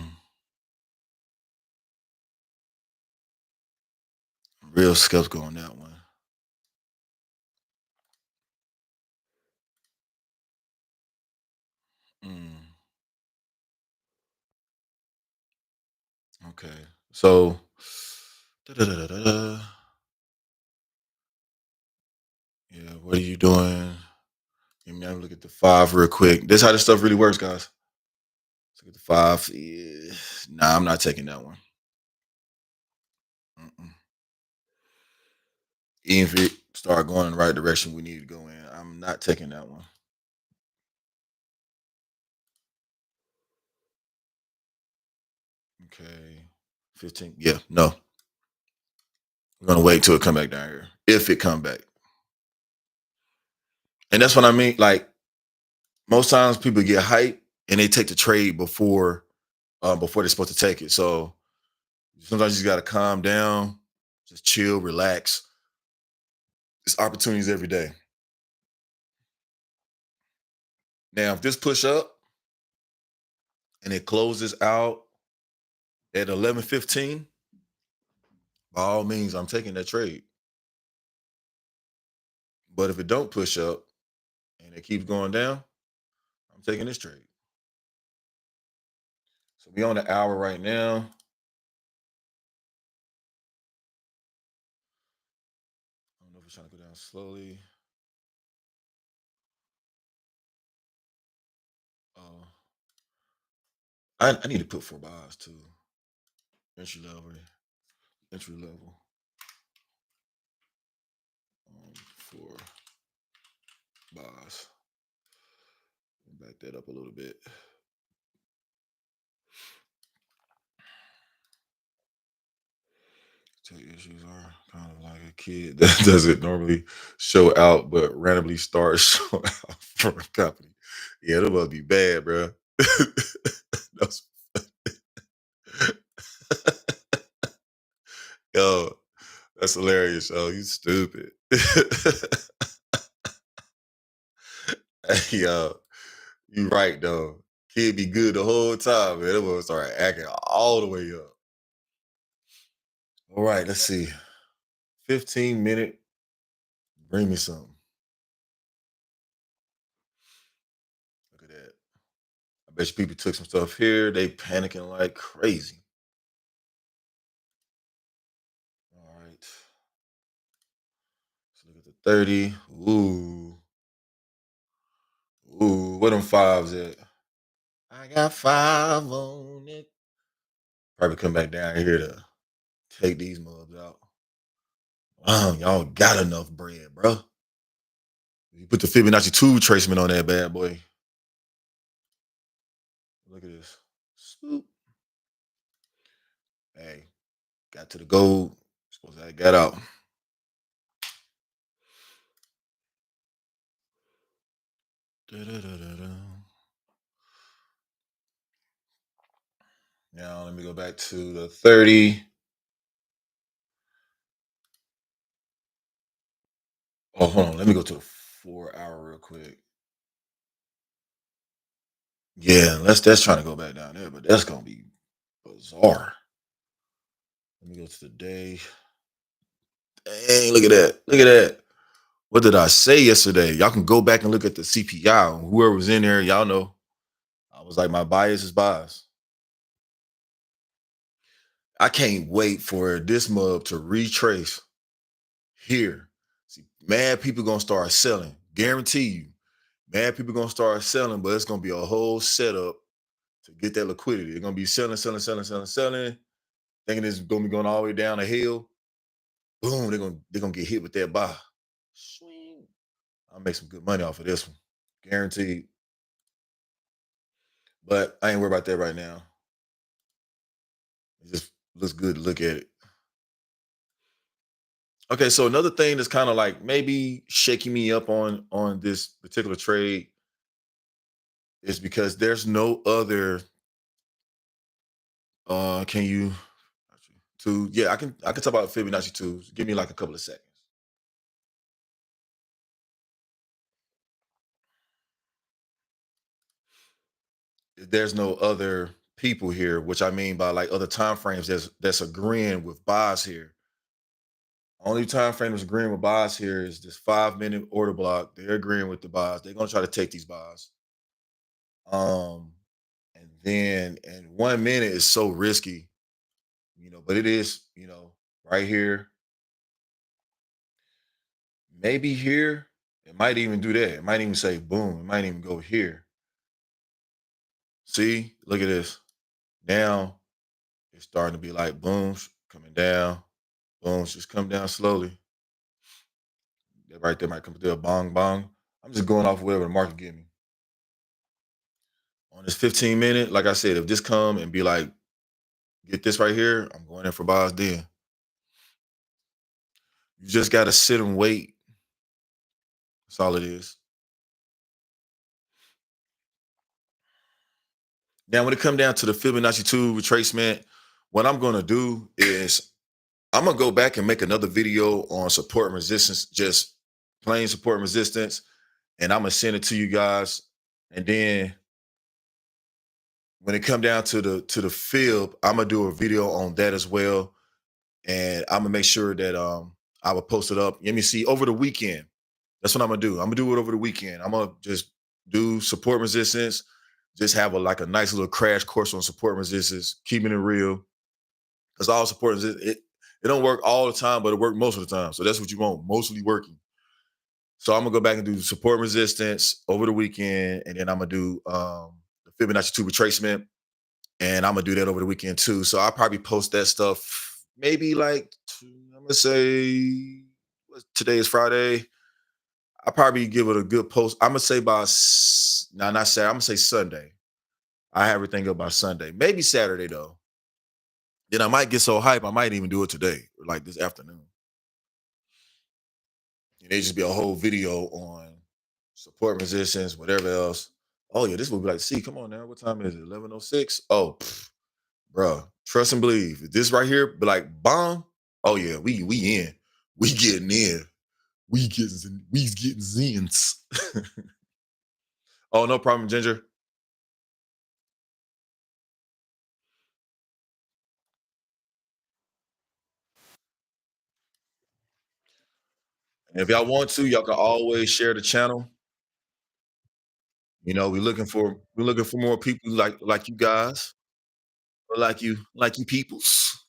[SPEAKER 1] real skeptical on that one. Mm, okay. So da-da-da-da-da. Yeah, what are you doing? Let me have a look at the 5 real quick. This how this stuff really works, guys. Let's look at the 5. Yeah. Nah, I'm not taking that one. Mm-mm. Even if it start going in the right direction we need to go in, I'm not taking that one. Okay. 15. Yeah, no. We're gonna wait till it come back down here. If it come back. And that's what I mean. Like most times people get hype and they take the trade before they're supposed to take it. So sometimes you just gotta calm down, just chill, relax. There's opportunities every day. Now, if this push up and it closes out at 11:15, by all means, I'm taking that trade. But if it don't push up and it keeps going down, I'm taking this trade. So we on the hour right now. I don't know if it's trying to go down slowly. Uh, I need to put 4 buys too. Entry level, entry level. 4 buys. Back that up a little bit. Tech issues are kind of like a kid that doesn't normally show out, but randomly starts showing out from a company. Yeah, that must be bad, bro. That's- Yo, that's hilarious. Oh, you stupid. Hey, yo, you right though. Kid be good the whole time, man. It will start acting all the way up. All right, let's see. 15 minute. Bring me something. Look at that. I bet you people took some stuff here. They panicking like crazy. All right. Let's look at the 30. Ooh. Ooh. What them fives at? I got 5 on it. Probably come back down here to take these mubs out. Y'all got enough bread, bro. You put the Fibonacci 2 tracement on that bad boy. Look at this. Swoop. Got to the gold. Supposed to have got out. Da-da-da-da-da. Now let me go back to the 30. Oh, hold on. Let me go to the 4 hour real quick. Yeah, that's trying to go back down there, but that's gonna be bizarre. Let me go to the day. Dang, look at that. Look at that. What did I say yesterday? Y'all can go back and look at the CPI. Whoever was in there, y'all know. I was like, my bias is bias. I can't wait for this mug to retrace here. See, mad people gonna start selling. Guarantee you. Mad people gonna start selling, but it's gonna be a whole setup to get that liquidity. They're gonna be selling, selling, selling, selling, selling, thinking it's gonna be going all the way down the hill. Boom, they're gonna get hit with that buy. Swing. I'll make some good money off of this one. Guaranteed. But I ain't worried about that right now. It just looks good to look at it. Okay, so another thing that's kind of like maybe shaking me up on this particular trade is because there's no other can you two yeah, I can talk about Fibonacci twos. Give me like a couple of seconds. There's no other people here, which I mean by like other time frames that's agreeing with buys here. Only time frame that's agreeing with buys here is this 5 minute order block. They're agreeing with the buys. They're gonna try to take these buys. Um, and then and 1 minute is so risky, but it is, right here, maybe here. It might even do that. It might even say boom. It might even go here. See, look at this. Now it's starting to be like booms coming down, booms just come down slowly. That right there might come through a bong bong. I'm just going off whatever the market give me. On this 15 minute, like I said, if this come and be like, get this right here, I'm going in for buys then. You just gotta sit and wait. That's all it is. Now, when it come down to the Fibonacci 2 retracement, what I'm gonna do is I'm gonna go back and make another video on support and resistance, just plain support and resistance, and I'm gonna send it to you guys. And then when it come down to the fib, I'm gonna do a video on that as well, and I'm gonna make sure that I will post it up. Let me see over the weekend. That's what I'm gonna do. I'm gonna do it over the weekend. I'm gonna just do support and resistance, just have a nice little crash course on support and resistance, keeping it real. Because all support and it don't work all the time, but it works most of the time. So that's what you want, mostly working. So I'm gonna go back and do support and resistance over the weekend, and then I'm gonna do the Fibonacci 2 retracement, and I'm gonna do that over the weekend too. So I'll probably post that stuff maybe like I'm gonna say today is Friday. I'll probably give it a good post. I'm gonna say by no, not Saturday. I'm gonna say Sunday. I have everything up by Sunday, maybe Saturday though. Then I might get so hype, I might even do it today, or like this afternoon. And it just be a whole video on support resistance, whatever else. Oh yeah, this will be like, see, come on now. What time is it? 11:06. Oh, bro, trust and believe. This right here, be like bomb. Oh yeah, we in. We getting in. We getting zins. Oh, no problem, Ginger. And if y'all want to, y'all can always share the channel. We're looking for more people like you guys, or like you peoples.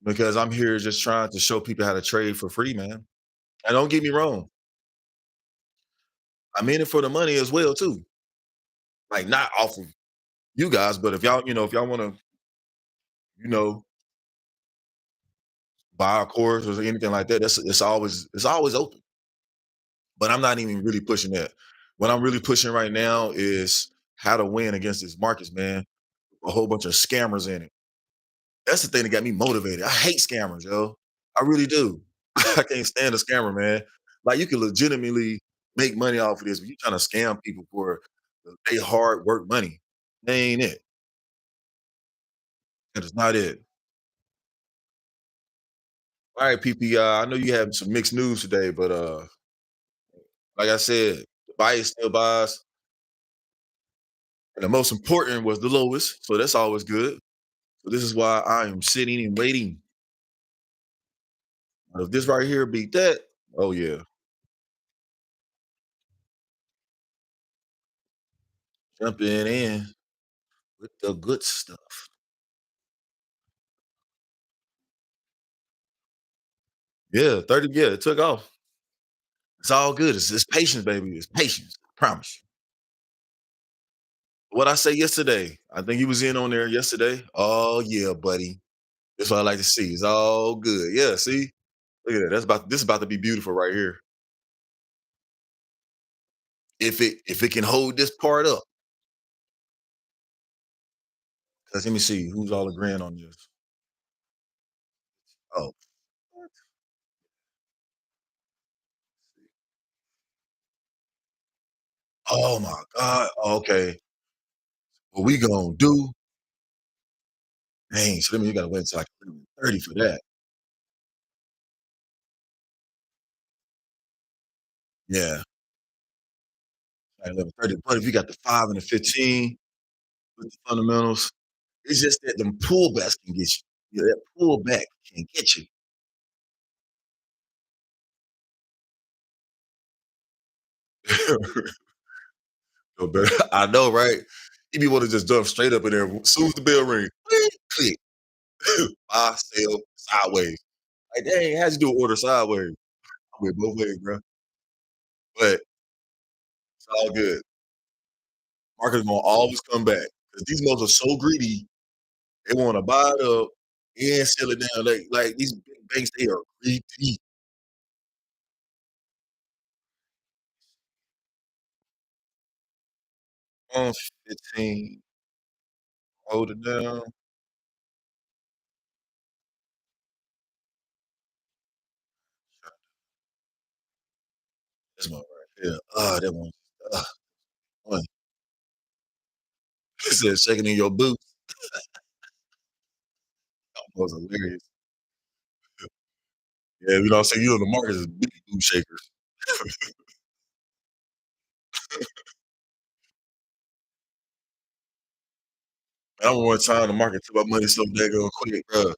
[SPEAKER 1] Because I'm here just trying to show people how to trade for free, man. And don't get me wrong, I'm in it for the money as well too. Like not off of you guys, but if y'all want to, you know, buy a course or anything like that, it's always open. But I'm not even really pushing that. What I'm really pushing right now is how to win against these markets, man. A whole bunch of scammers in it. That's the thing that got me motivated. I hate scammers, yo. I really do. I can't stand a scammer, man. Like you can legitimately make money off of this, but you trying to scam people for they hard work money. That ain't it. That is not it. All right, PPI. I know you have some mixed news today, but like I said, the bias still buys, and the most important was the lowest, so that's always good. So this is why I am sitting and waiting. But if this right here beat that, oh yeah, jumping in with the good stuff. Yeah, 30. Yeah, it took off. It's all good. It's patience, baby. It's patience. I promise you. What I say yesterday, I think he was in on there yesterday. Oh yeah, buddy. That's what I like to see. It's all good. Yeah, see? Look at that. This is about to be beautiful right here. If it can hold this part up, because let me see who's all agreeing on this. Oh, what? Oh my God. Okay. What we gonna do? Dang, so that means you gotta wait until like 30 for that. Yeah. Like 11:30. But if you got the 5 and the 15 with the fundamentals, it's just that them pullbacks can get you. Yeah, that pullback can get you. No better. I know, right? You be want to just jump straight up in there. As soon as the bell ring, click, buy, sell, sideways. Like, dang, how'd you do an order sideways? I went both ways, bro. But it's all good. Market's gonna always come back because these motherfuckers are so greedy. They want to buy it up and sell it down. Like these big banks, they are greedy. 115, hold it down. This one right here. That one. Uh, one. It said shaking in your boots. That was hilarious. Yeah, you know what I'm saying? You know the market is big boot shakers. I don't want time the market took my money so daggone quick, bro.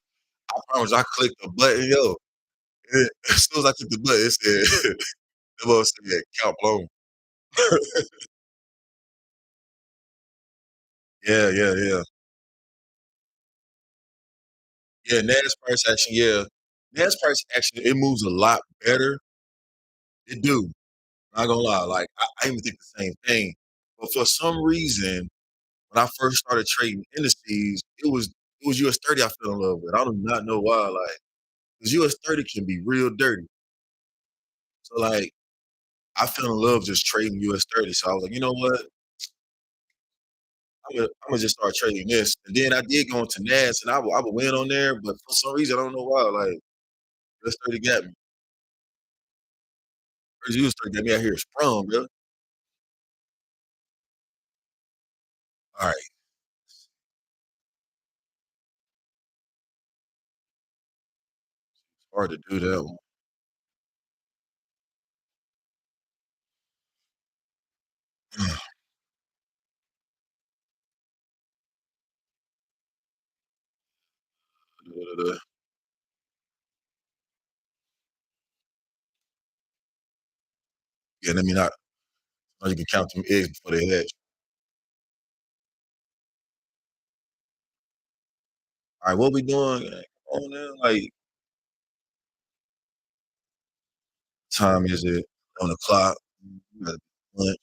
[SPEAKER 1] I promise I clicked the button, yo. And as soon as I clicked the button, it said that mother said count blown. Yeah, yeah, yeah. Yeah, NAS price action, yeah. NAS price action, it moves a lot better. It do. Not gonna lie. Like I even think the same thing. But for some reason, when I first started trading indices, it was US 30 I fell in love with. I do not know why. Like, because US 30 can be real dirty. So like I fell in love just trading US 30. So I was like, you know what? I'm gonna just start trading this. And then I did go into NAS and I would win on there, but for some reason I don't know why. Like US 30 got me. US 30 got me out here sprung, bro. All right. Hard to do that one. Yeah, let me not. Or you can count them eggs before they hatch. All right, what we doing? Come on now. Like, time is it on the clock? We got lunch.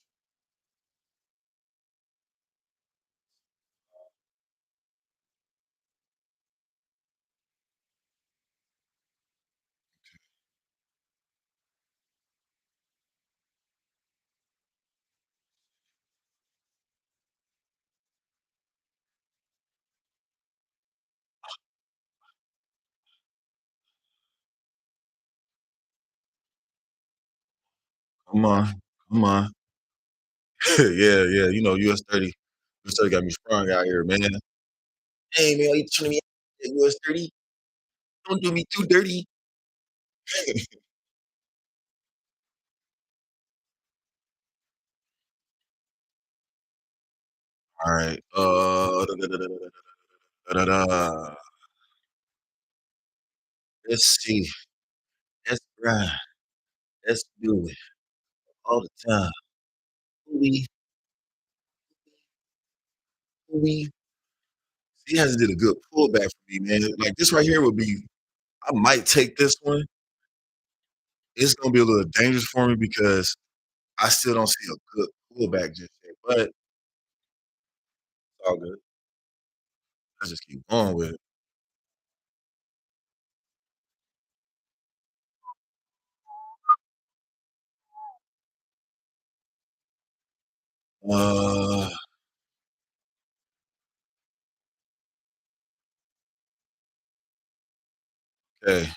[SPEAKER 1] Come on, come on. Yeah, yeah, US 30. US 30 got me sprung out here, man. Hey, man, why you turning me out at US 30? Don't do me too dirty. Alright, da, da, da, da. Let's see. Let's ride. Let's do it all the time. We, we. He hasn't did a good pullback for me, man. Like this right here would be. I might take this one. It's gonna be a little dangerous for me because I still don't see a good pullback just yet. But it's all good. Let's just keep going with it. Uh, okay.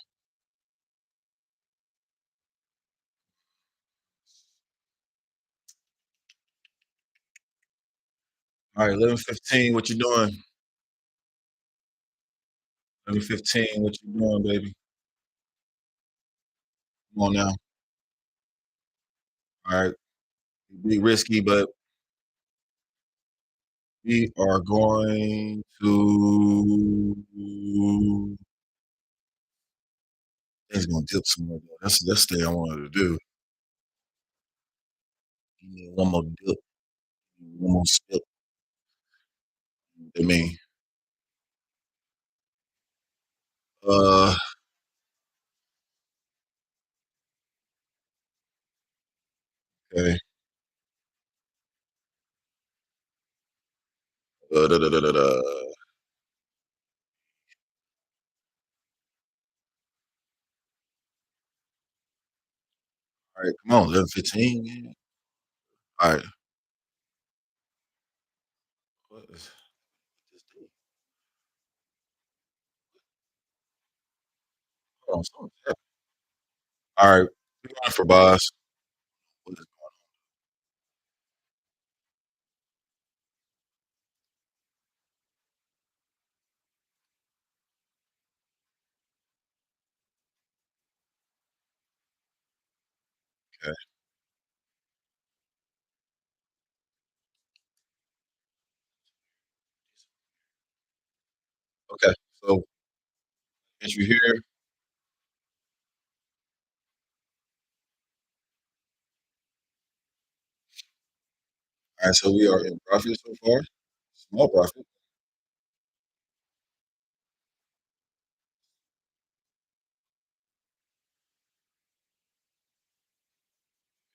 [SPEAKER 1] All right, 11:15. What you doing? 11:15. What you doing, baby? Come on now. All right. Be risky, but we are going to. It's gonna dip some more. Though. That's the thing I wanted to do. Give me one more dip, one more step. I mean, uh, okay. Da, da, da, da, da. All right, come on, 11:15. Yeah. All right. What is this thing? Hold on, something's happening. All right, we're going for boss. What is okay? Okay, so entry here. All right, so we are in profit so far. Small profit.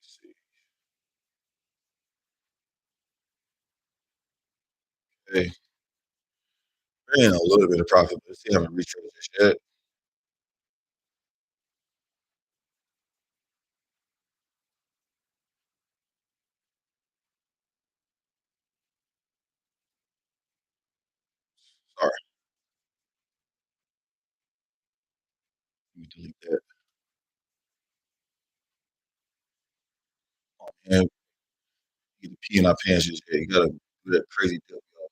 [SPEAKER 1] Let's see. Hey, we're in a little bit of profit, but still haven't retraced this yet. Sorry, let me delete that. And get the pee in our pants just yet. You gotta do that crazy dip, y'all.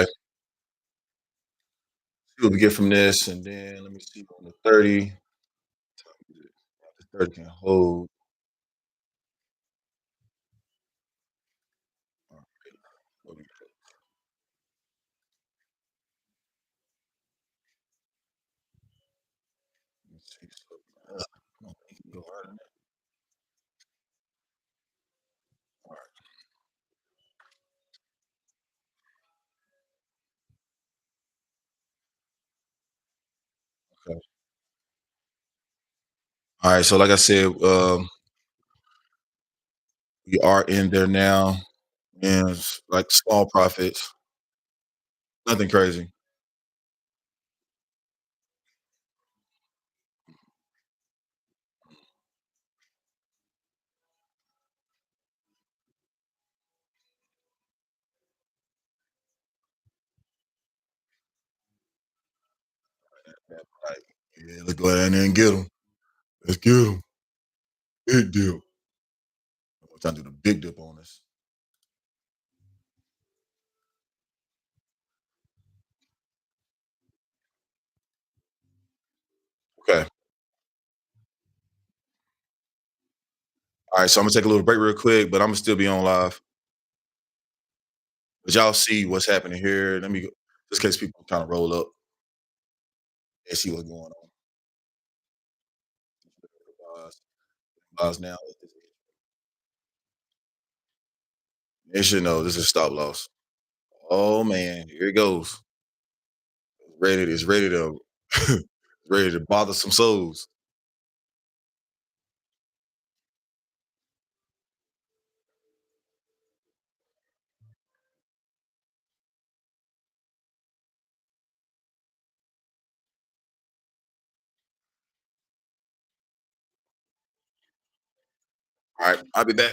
[SPEAKER 1] Okay, see what we get from this, and then let me see on the 30. 30 can hold. All right, what we got? Let's see. So, come on, we can go harder than that. All right, okay. All right. So, like I said, we are in there now, and it's like small profits, nothing crazy. Yeah, like, yeah, let's go down there and get them. Let's get them. Big deal. We're trying to do the big dip on us. Okay. All right. So I'm gonna take a little break real quick, but I'm gonna still be on live. But y'all see what's happening here. Let me go, just in case people kind of roll up and see what's going on. Now. It should know this is stop loss. Oh man, here it goes. Ready to ready to bother some souls. All right, I'll be back.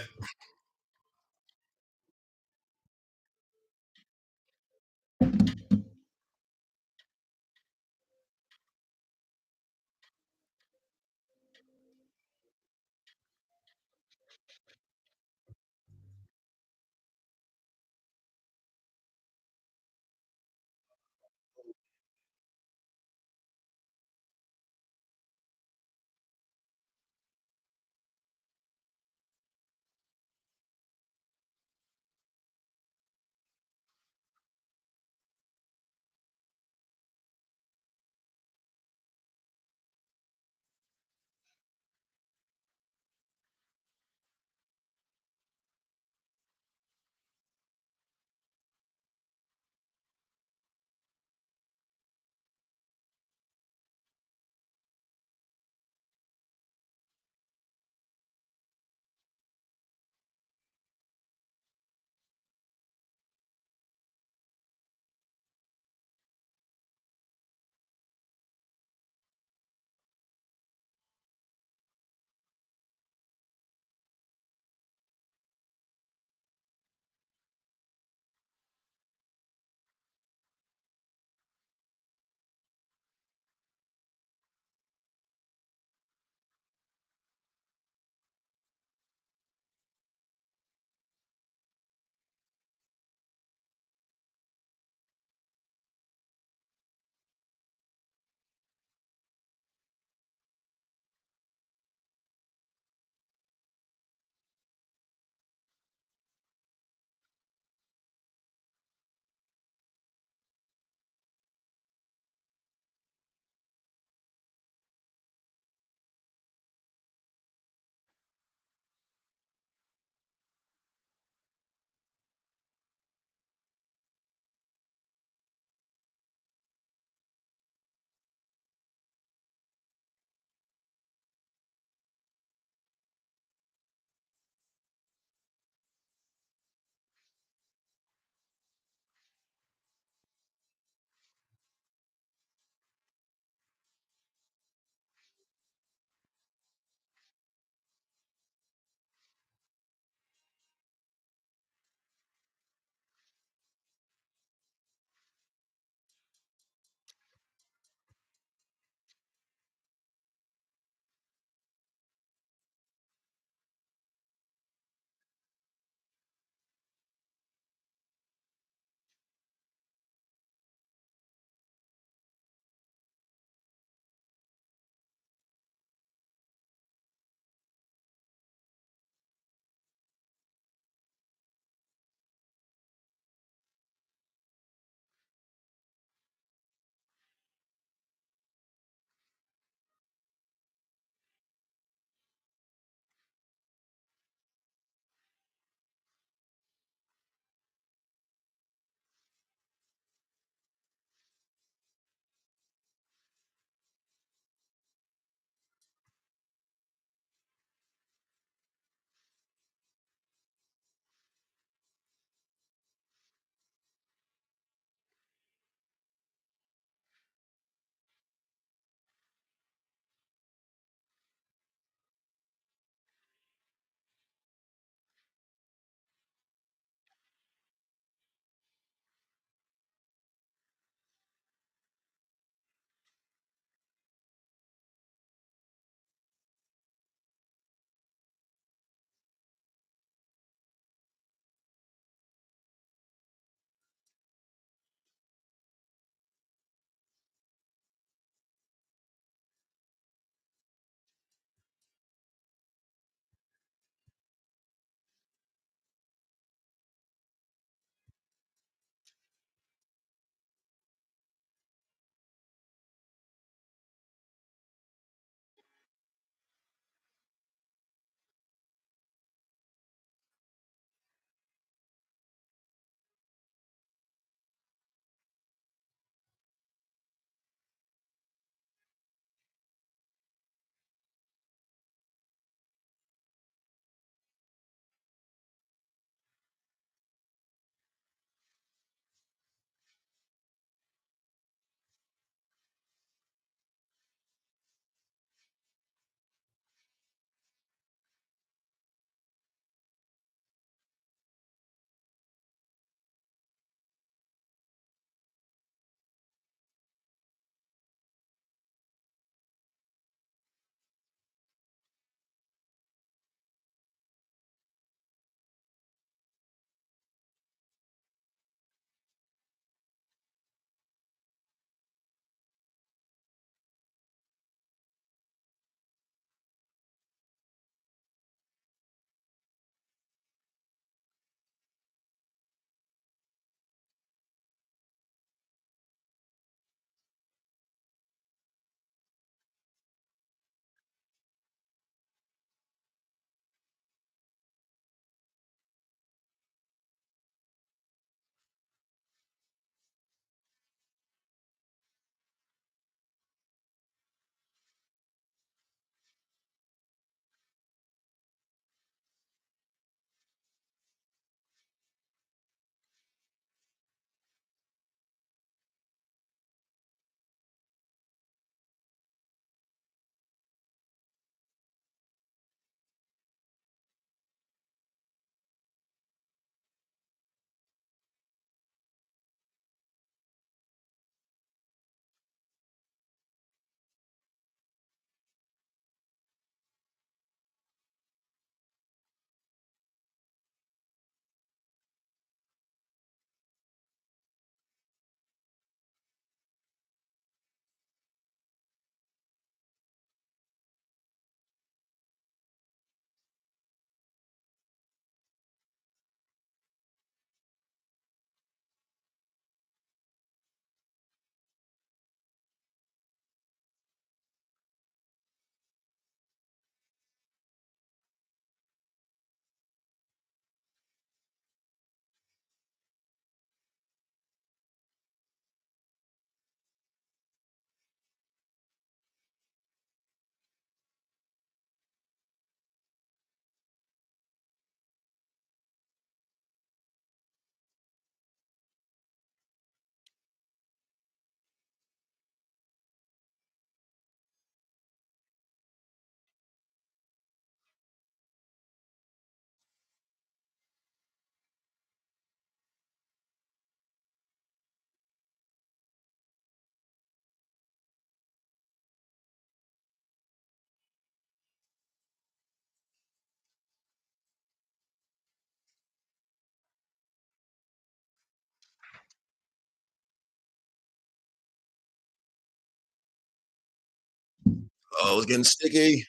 [SPEAKER 1] Oh, it's getting sticky.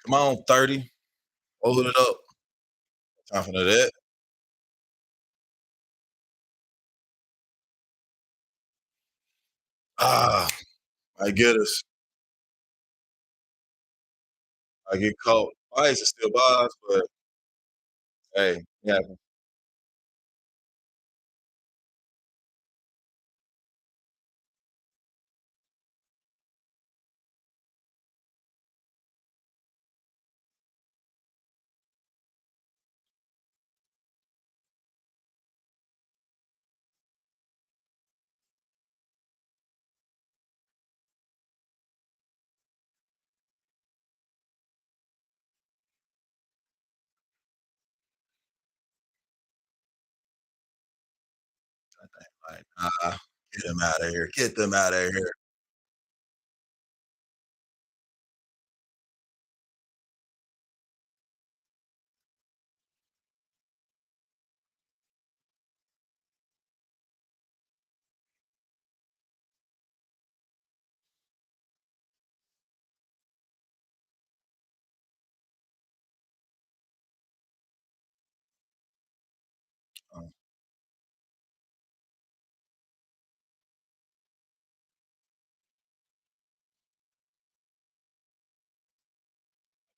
[SPEAKER 1] Come on, 30. Hold it up. Time for that. Ah, I get us. I get caught. Twice, it still buys, but hey, yeah. Like, get them out of here. Get them out of here. Um,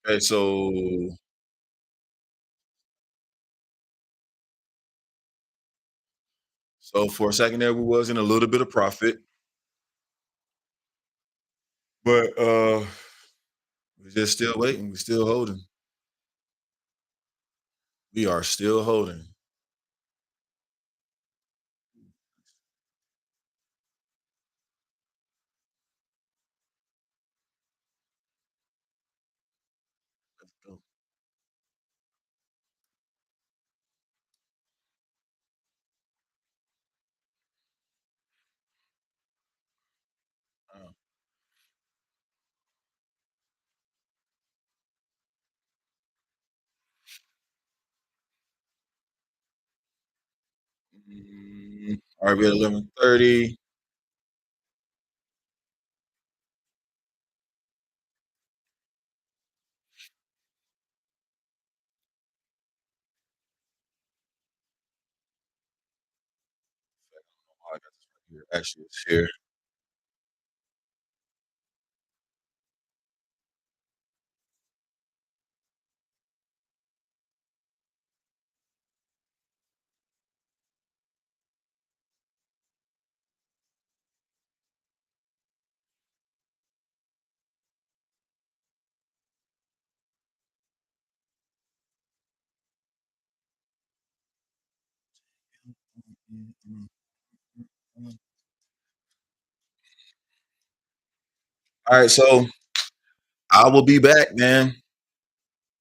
[SPEAKER 1] okay, so for a second there, we was in a little bit of profit, but we're just still waiting. We're still holding. We are still holding. Let's go. Uh, all right, we're at 11:30. Oh, I got this right here. Actually, it's here. All right, so I will be back, man.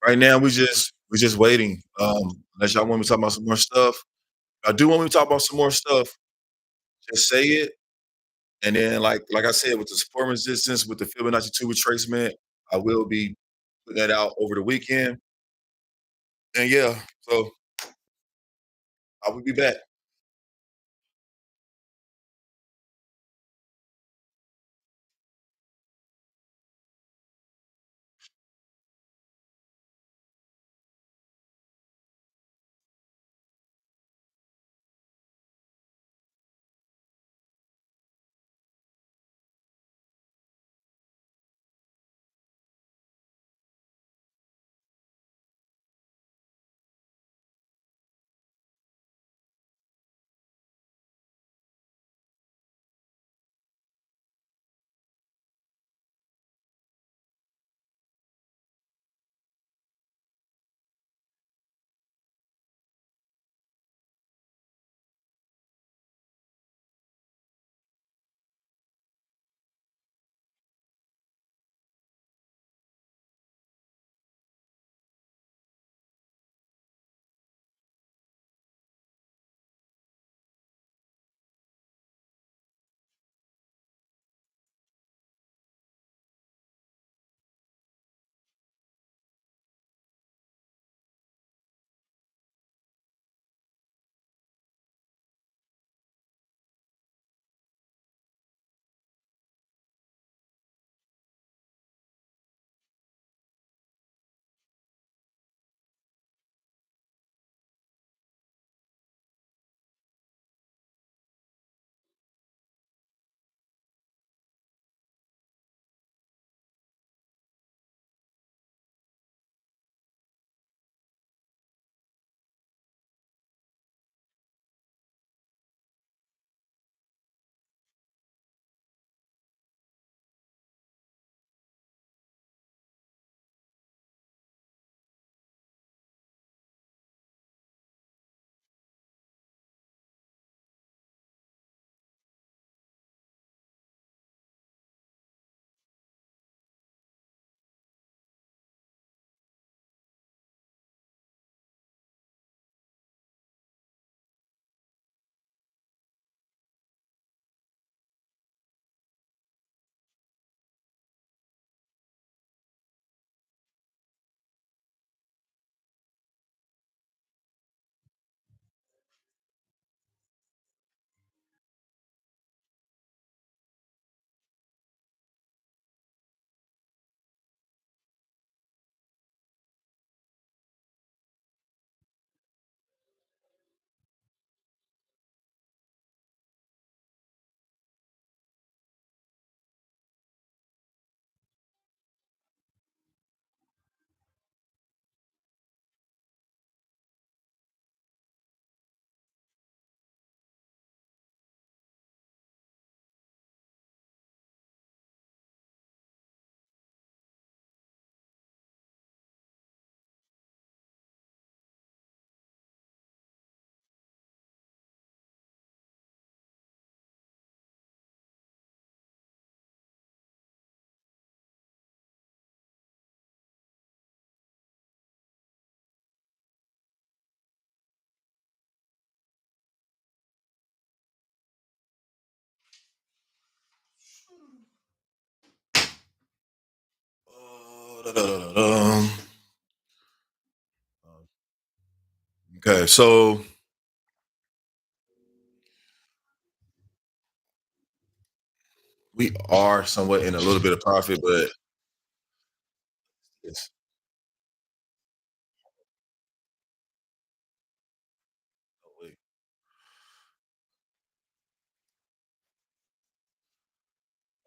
[SPEAKER 1] Right now, we just waiting. Unless y'all want me to talk about some more stuff. I do want me to talk about some more stuff. Just say it, and then like I said, with the support resistance, with the Fibonacci 2 retracement, I will be putting that out over the weekend. And yeah, so I will be back. Da-da-da-da-dum. Okay, so we are somewhat in a little bit of profit, but it's oh, wait.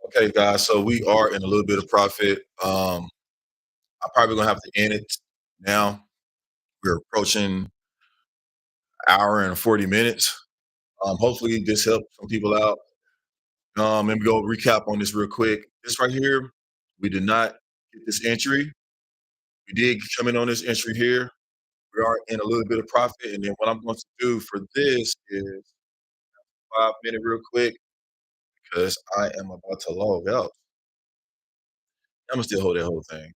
[SPEAKER 1] Okay, guys. So we are in a little bit of profit. I'm probably gonna have to end it now. We're approaching hour and 40 minutes. Hopefully this helped some people out. Let me go recap on this real quick. This right here, we did not get this entry. We did come in on this entry here. We are in a little bit of profit. And then what I'm going to do for this is 5 minute real quick because I am about to log out. I'm gonna still hold that whole thing.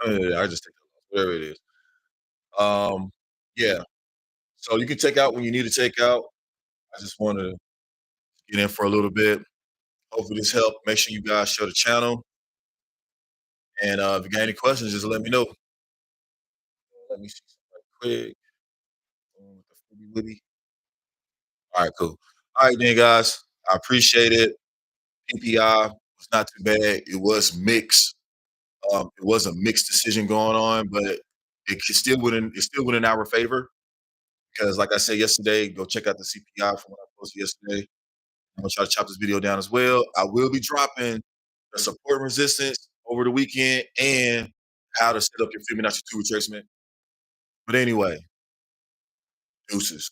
[SPEAKER 1] I just take that loss, whatever it is. Um, yeah. So you can take out when you need to take out. I just want to get in for a little bit. Hopefully this helped. Make sure you guys share the channel. And if you got any questions, just let me know. Let me see something right quick. With the Fitty Witty. All right, cool. All right, then, guys. I appreciate it. PPI was not too bad. It was mixed. It was a mixed decision going on, but it still went in our favor because, like I said yesterday, go check out the CPI from what I posted yesterday. I'm gonna try to chop this video down as well. I will be dropping the support and resistance over the weekend and how to set up your Fibonacci 2 retracement. But anyway, deuces.